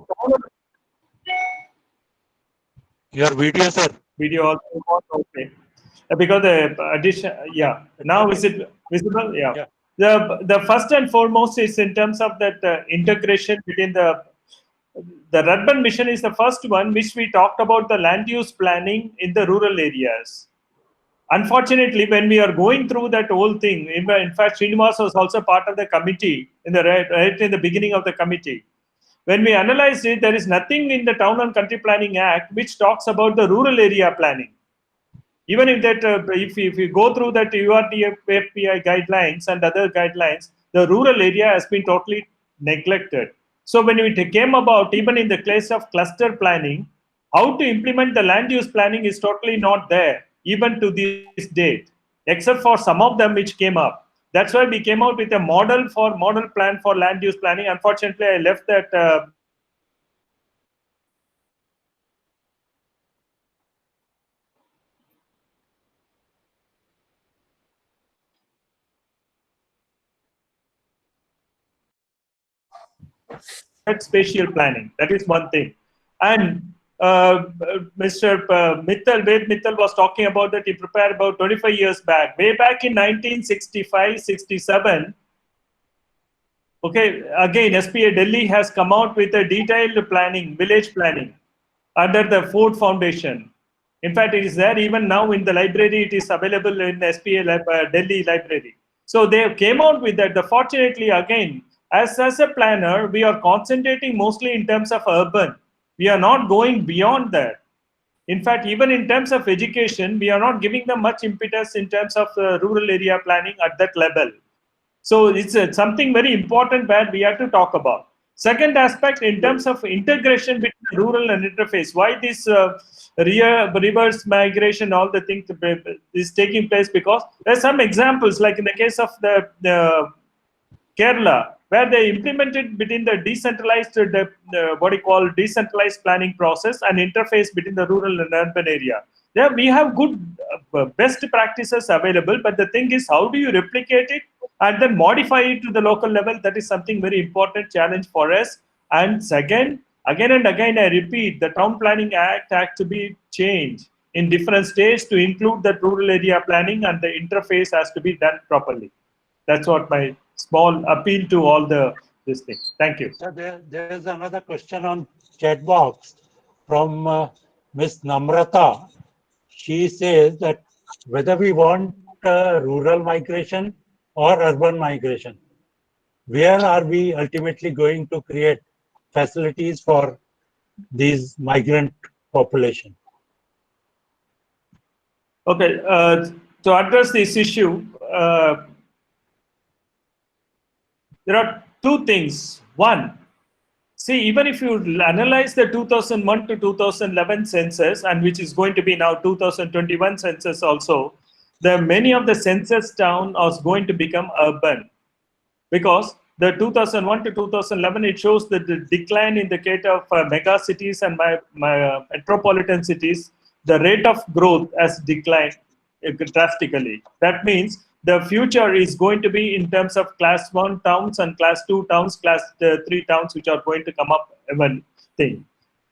Your video, sir. video also, okay. because the addition, yeah. Now is it visible? Yeah. Yeah. The first and foremost is in terms of that integration between the RURBAN mission is the first one which we talked about the land use planning in the rural areas. Unfortunately, when we are going through that whole thing, in fact, Srinivas was also part of the committee right in the beginning of the committee. When we analyzed it, there is nothing in the Town and Country Planning Act which talks about the rural area planning. Even if that, if you go through that URDFPI guidelines and other guidelines, the rural area has been totally neglected. So when it came about, even in the case of cluster planning, how to implement the land use planning is totally not there, even to this date, except for some of them which came up. That's why we came out with a model plan for land use planning. Unfortunately, I left that spatial planning. That is one thing. And Mr. Ved Mittal was talking about that he prepared about 25 years back. Way back in 1965, 67, okay, again, SPA Delhi has come out with a detailed planning, village planning, under the Ford Foundation. In fact, it is there even now in the library. It is available in SPA Delhi library. So they came out with that. Fortunately, again, as a planner, we are concentrating mostly in terms of urban. We are not going beyond that. In fact, even in terms of education, we are not giving them much impetus in terms of rural area planning at that level. So it's something very important where we have to talk about. Second aspect, in terms of integration between rural and interface, why this reverse migration, all the things is taking place, because there's some examples, like in the case of the Kerala, where they implemented between the decentralized, what you call decentralized planning process and interface between the rural and urban area. There we have good best practices available, but the thing is, how do you replicate it and then modify it to the local level? That is something very important challenge for us. And second, again and again, I repeat, the Town Planning Act has to be changed in different states to include the rural area planning, and the interface has to be done properly. That's what my small appeal to all this thing. Thank you. So there's another question on chat box from Miss Namrata. She says that whether we want rural migration or urban migration, where are we ultimately going to create facilities for these migrant population? Okay, to address this issue, there are two things. One, see, even if you analyze the 2001 to 2011 census, and which is going to be now 2021 census also, many of the census town are going to become urban, because the 2001 to 2011, it shows that the decline in the case of mega cities and metropolitan cities, the rate of growth has declined drastically. That means the future is going to be in terms of class 1 towns and class 2 towns, class 3 towns, which are going to come up even thing.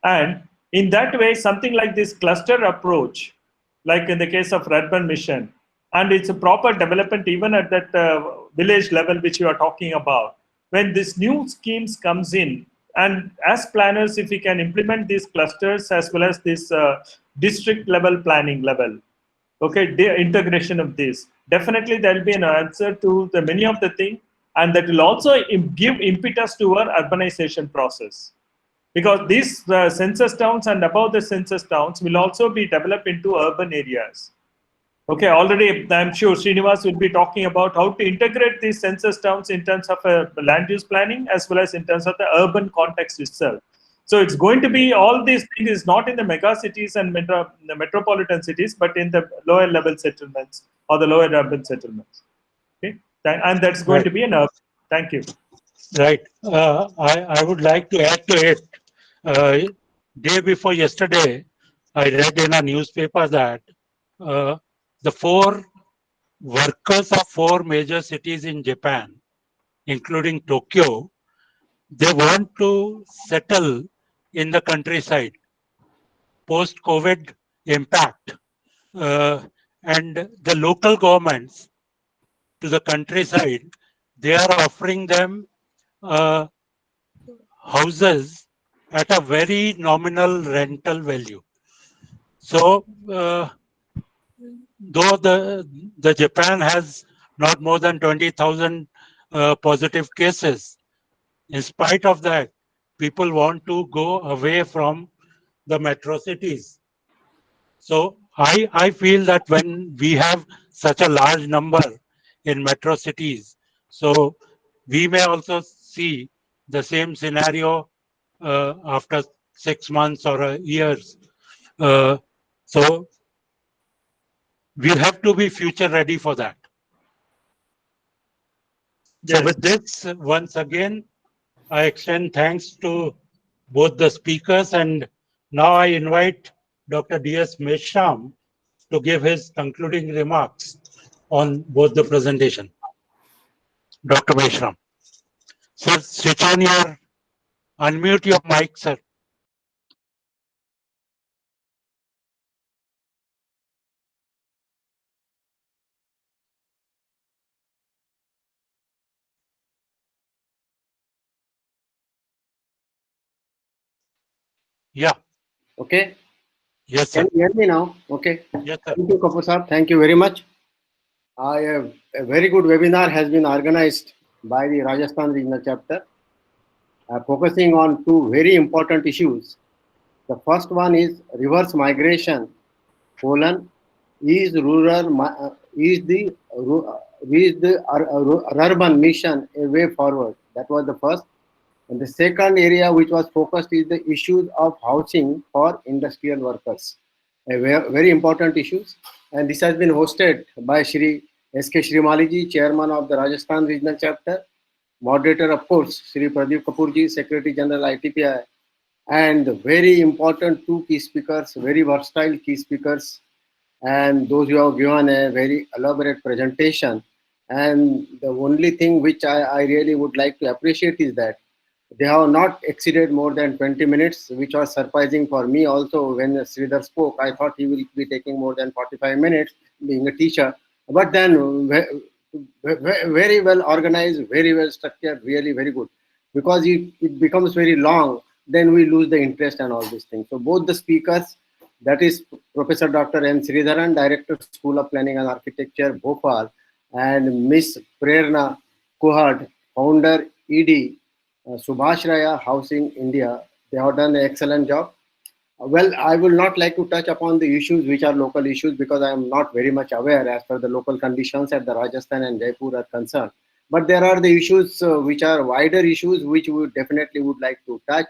And in that way, something like this cluster approach, like in the case of RURBAN mission, and it's a proper development even at that village level which you are talking about. When this new schemes comes in, and as planners, if we can implement these clusters as well as this district level planning level, okay, the integration of this, definitely there will be an answer to the many of the things, and that will also give impetus to our urbanization process. Because these census towns and above the census towns will also be developed into urban areas. Okay, already I'm sure Srinivas will be talking about how to integrate these census towns in terms of land use planning as well as in terms of the urban context itself. So it's going to be all these things is not in the mega cities and the metropolitan cities, but in the lower level settlements or the lower urban settlements. Okay, and that's going to be an urban. Thank you. Right. I would like to add to it. Day before yesterday, I read in a newspaper that the 4 workers of 4 major cities in Japan, including Tokyo, they want to settle in the countryside post-COVID impact. and the local governments to the countryside, they are offering them uh, houses at a very nominal rental value. So, though the Japan has not more than 20,000 positive cases, in spite of that, people want to go away from the metro cities. So I feel that when we have such a large number in metro cities, so we may also see the same scenario after 6 months or years. So we have to be future ready for that. So Yes. with this, once again, I extend thanks to both the speakers, and now I invite Dr. D.S. Meshram to give his concluding remarks on both the presentation. Dr. Meshram. Sir, switch on your, unmute your mic, sir. Yeah. Okay. Yes, Can sir. you hear me now? Okay. Yes, sir. Thank you, Kapoor sir. Thank you very much. A very good webinar has been organized by the Rajasthan Regional Chapter, focusing on two very important issues. The first one is reverse migration, colon, is urban mission a way forward? That was the first. And the second area which was focused is the issues of housing for industrial workers. A very important issues. And this has been hosted by Shri S.K. Shrimaliji, Chairman of the Rajasthan Regional Chapter, moderator of course, Shri Pradeep Kapoorji, Secretary General ITPI, and very important two key speakers, very versatile key speakers, and those who have given a very elaborate presentation. And the only thing which I really would like to appreciate is that they have not exceeded more than 20 minutes, which was surprising for me also. When Sridhar spoke, I thought he will be taking more than 45 minutes, being a teacher. But then very well organized, very well structured, really very good. Because it becomes very long, then we lose the interest and all these things. So both the speakers, that is Professor Dr. M. Sridharan, Director, School of Planning and Architecture, Bhopal, and Miss Prerna Kuhad, Founder, ED, Subhash Raya, Housing India. They have done an excellent job. Well, I will not like to touch upon the issues which are local issues because I am not very much aware as per the local conditions at the Rajasthan and Jaipur are concerned. But there are the issues which are wider issues which we definitely would like to touch.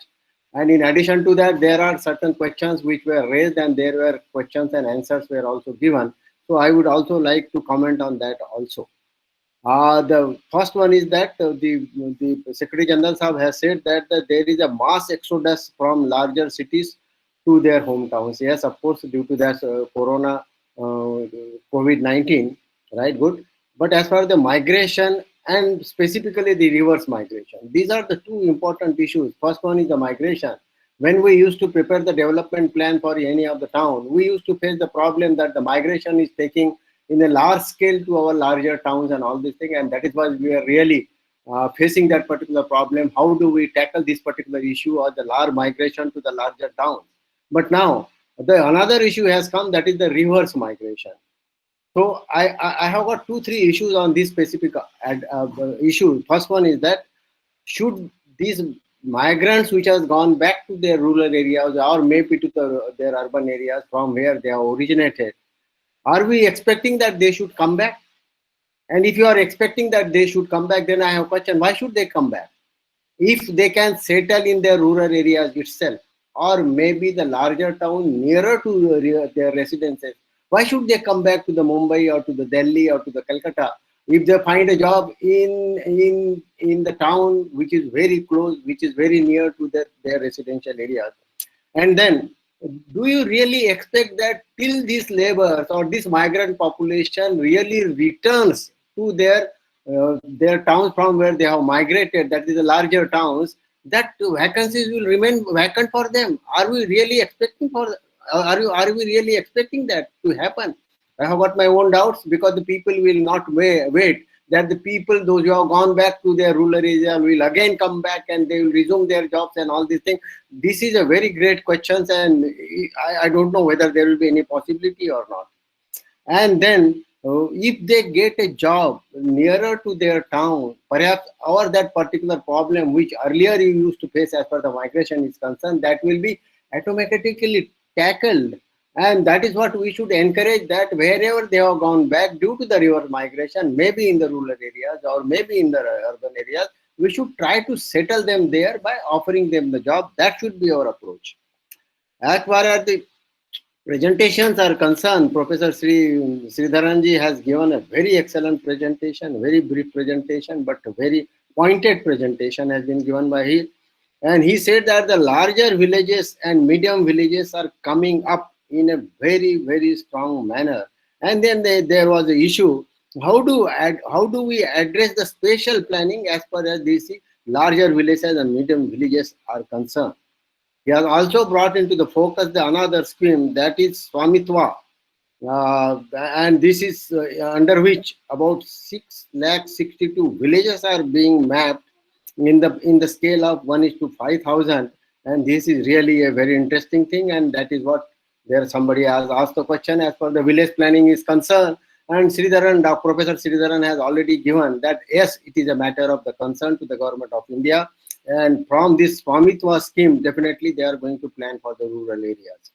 And in addition to that, there are certain questions which were raised and there were questions and answers were also given. So I would also like to comment on that also. The first one is that the Secretary General Sahab has said that there is a mass exodus from larger cities to their hometowns. Yes, of course, due to that Corona, COVID-19, right? Good. But as far as the migration and specifically the reverse migration, these are the two important issues. First one is the migration. When we used to prepare the development plan for any of the town, we used to face the problem that the migration is taking in a large scale to our larger towns and all these things, and that is why we are really facing that particular problem. How do we tackle this particular issue or the large migration to the larger towns? But now another issue has come, that is the reverse migration. So I have got 2-3 issues on this specific issue. First one is that should these migrants which has gone back to their rural areas or maybe to their urban areas from where they have originated, are we expecting that they should come back? And if you are expecting that they should come back, then I have a question, why should they come back? If they can settle in their rural areas itself, or maybe the larger town nearer to their residences, why should they come back to the Mumbai or to the Delhi or to the Calcutta if they find a job in the town which is very close, which is very near to their residential areas? And then, do you really expect that till these laborers or this migrant population really returns to their towns from where they have migrated, that is the larger towns, that vacancies will remain vacant for them? Are we really expecting that to happen? I have got my own doubts because the people will not wait that the people, those who have gone back to their rural area, will again come back and they will resume their jobs and all these things. This is a very great question, and I don't know whether there will be any possibility or not. And then if they get a job nearer to their town, perhaps, or that particular problem which earlier you used to face as far as the migration is concerned, that will be automatically tackled. And that is what we should encourage, that wherever they have gone back due to the river migration, maybe in the rural areas or maybe in the urban areas, we should try to settle them there by offering them the job. That should be our approach. As far as the presentations are concerned, Professor Sridharanji has given a very excellent presentation, very brief presentation, but a very pointed presentation has been given by him. And he said that the larger villages and medium villages are coming up in a very, very strong manner. And then there was an issue, how do we address the spatial planning as far as these larger villages and medium villages are concerned. He has also brought into the focus the another scheme, that is Swamitwa, and this is under which about 6,62,000 villages are being mapped in the scale of 1:5,000, and this is really a very interesting thing. And that is what somebody has asked the question as far as the village planning is concerned. And Professor Sridharan has already given that yes, it is a matter of the concern to the government of India. And from this Swamitwa scheme, definitely they are going to plan for the rural areas.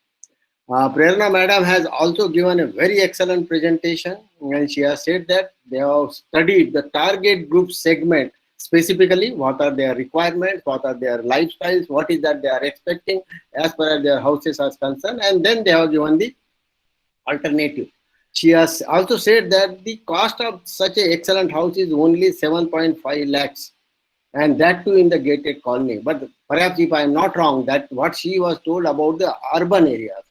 Prerna Madam has also given a very excellent presentation, and she has said that they have studied the target group segment, specifically what are their requirements, what are their lifestyles, what is that they are expecting as far as their houses are concerned, and then they have given the alternative. She has also said that the cost of such an excellent house is only 7.5 lakhs. And that too in the gated colony. But perhaps if I am not wrong, that what she was told about the urban areas,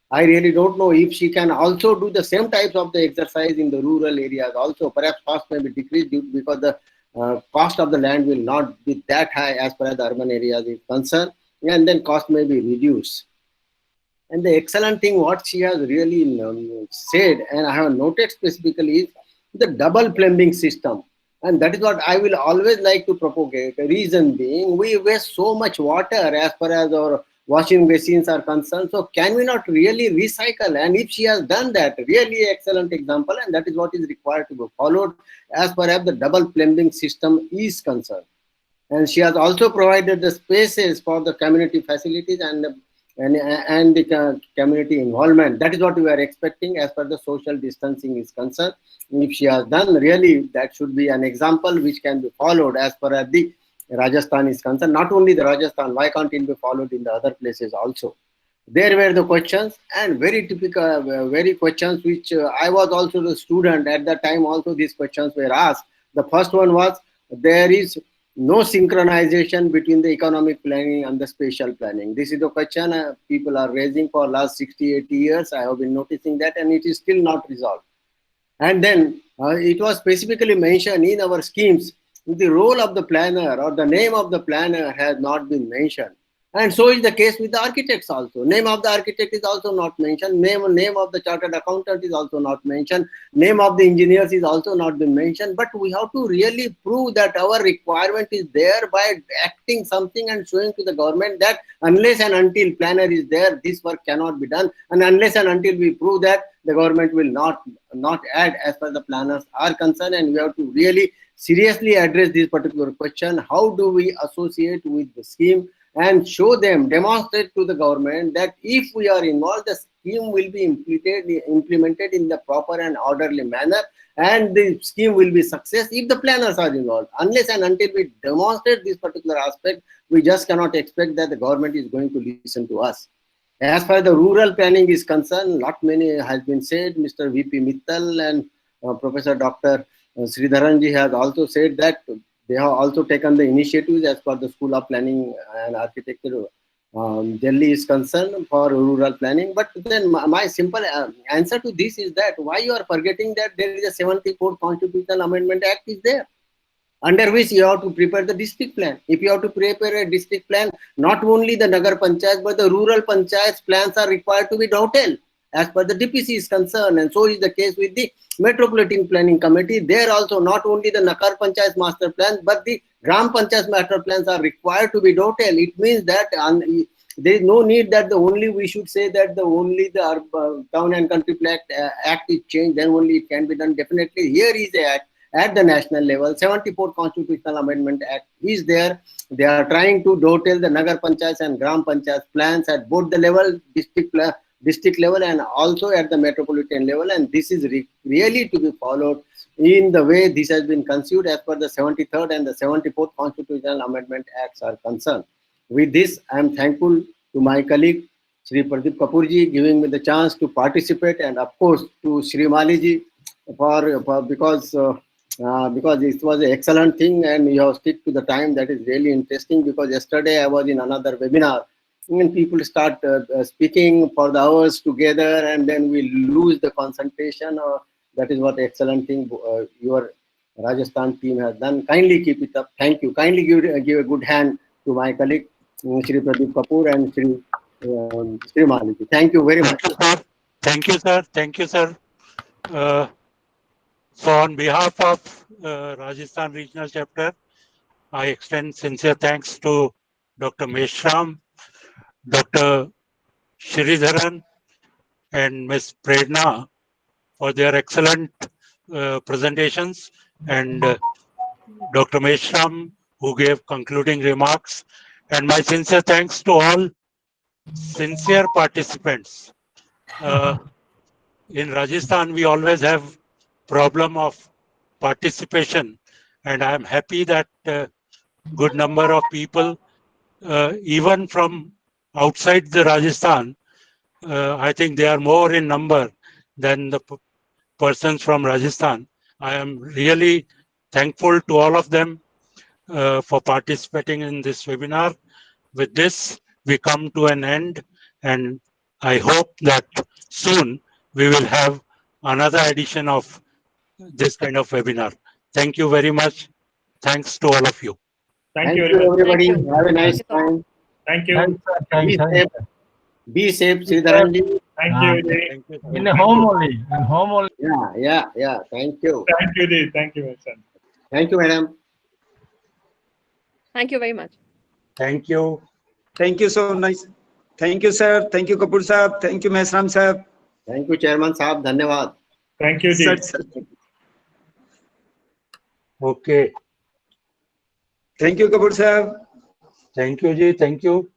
I really don't know if she can also do the same types of the exercise in the rural areas also. Perhaps cost may be decreased because the cost of the land will not be that high as far as the urban areas is concerned, and then cost may be reduced. And the excellent thing what she has really said, and I have noted specifically, is the double plumbing system. And that is what I will always like to propagate. The reason being, we waste so much water as far as our washing machines are concerned. So can we not really recycle? And if she has done that, really excellent example, and that is what is required to be followed as far as the double plumbing system is concerned. And she has also provided the spaces for the community facilities and the community involvement. That is what we are expecting as far as the social distancing is concerned. If she has done, really, that should be an example which can be followed as far as the Rajasthan is concerned. Not only the Rajasthan, why can't it be followed in the other places also? There were the questions, and very typical, very questions which I was also the student at that time. Also, these questions were asked. The first one was, there is no synchronization between the economic planning and the spatial planning. This is the question people are raising for last 60-80 years. I have been noticing that, and it is still not resolved. And then it was specifically mentioned in our schemes, the role of the planner or the name of the planner has not been mentioned. And so is the case with the architects also. Name of the architect is also not mentioned. Name of the chartered accountant is also not mentioned. Name of the engineers is also not been mentioned. But we have to really prove that our requirement is there by acting something and showing to the government that unless and until planner is there, this work cannot be done. And unless and until we prove that, the government will not add as far as the planners are concerned. And we have to really seriously address this particular question. How do we associate with the scheme and show them, demonstrate to the government that if we are involved, the scheme will be implemented in the proper and orderly manner, and the scheme will be success if the planners are involved. Unless and until we demonstrate this particular aspect, we just cannot expect that the government is going to listen to us. As far as the rural planning is concerned, lot many has been said. Mr. V.P. Mittal and Professor Dr. Sridharanji has also said that they have also taken the initiatives as per the School of Planning and Architecture Delhi is concerned for rural planning. But then my simple answer to this is that why you are forgetting that there is a 74th Constitutional Amendment Act is there, under which you have to prepare the district plan. If you have to prepare a district plan, not only the Nagar Panchayat, but the rural Panchayat plans are required to be detailed as per the DPC is concerned. And so is the case with the Metropolitan Planning Committee. There also not only the Nakar Panchayat master plans, but the Gram Panchayat master plans are required to be detailed. It means that there is no need that we should say that only the Town and Country Plan Act is changed, then only it can be done. Definitely, here is a act at the national level. 74th Constitutional Amendment Act is there. They are trying to detail the Nagar Panchayat and Gram Panchayat plans at both the level, district level, and also at the metropolitan level. And this is really to be followed in the way this has been conceived as per the 73rd and the 74th Constitutional Amendment Acts are concerned. With this, I am thankful to my colleague, Shri Pradeep Kapoorji, giving me the chance to participate, and of course to Shri Maliji because it was an excellent thing, and you have stick to the time. That is really interesting, because yesterday I was in another webinar and people start speaking for the hours together, and then we lose the concentration. That is what excellent thing your Rajasthan team has done. Kindly keep it up. Thank you. Kindly give a good hand to my colleague Shri Pradeep Kapoor and Shri Maliki. Thank you very much. Thank you, sir. Thank you, sir. So on behalf of Rajasthan Regional Chapter, I extend sincere thanks to Dr. Meshram, Dr. Sridharan, and Ms. Prerna for their excellent presentations, and Dr. Meshram, who gave concluding remarks, and my sincere thanks to all sincere participants. In Rajasthan, we always have problem of participation, and I am happy that good number of people, even from outside the Rajasthan, I think they are more in number than the persons from Rajasthan. I am really thankful to all of them for participating in this webinar. With this, we come to an end, and I hope that soon we will have another edition of this kind of webinar. Thank you very much. Thanks to all of you. Thank you very much. everybody. Thank you. Have a nice Thank you. time. Thank you. Be safe. Be safe, Sridharanji. Thank you, Ji. Thank you. In a home only. In home only. Yeah. Thank you. Thank you, Ji. Thank you, my son. Thank you, madam. Thank you very much. Thank you. Thank you so nice. Thank you, sir. Thank you, Kapoor sahab. Thank you, Meshram sahab. Thank you, Chairman Saab. Dhanyavad. Thank you, Ji. Sir. Okay. Thank you, Kapoor sahab. Thank you, Ji. Thank you.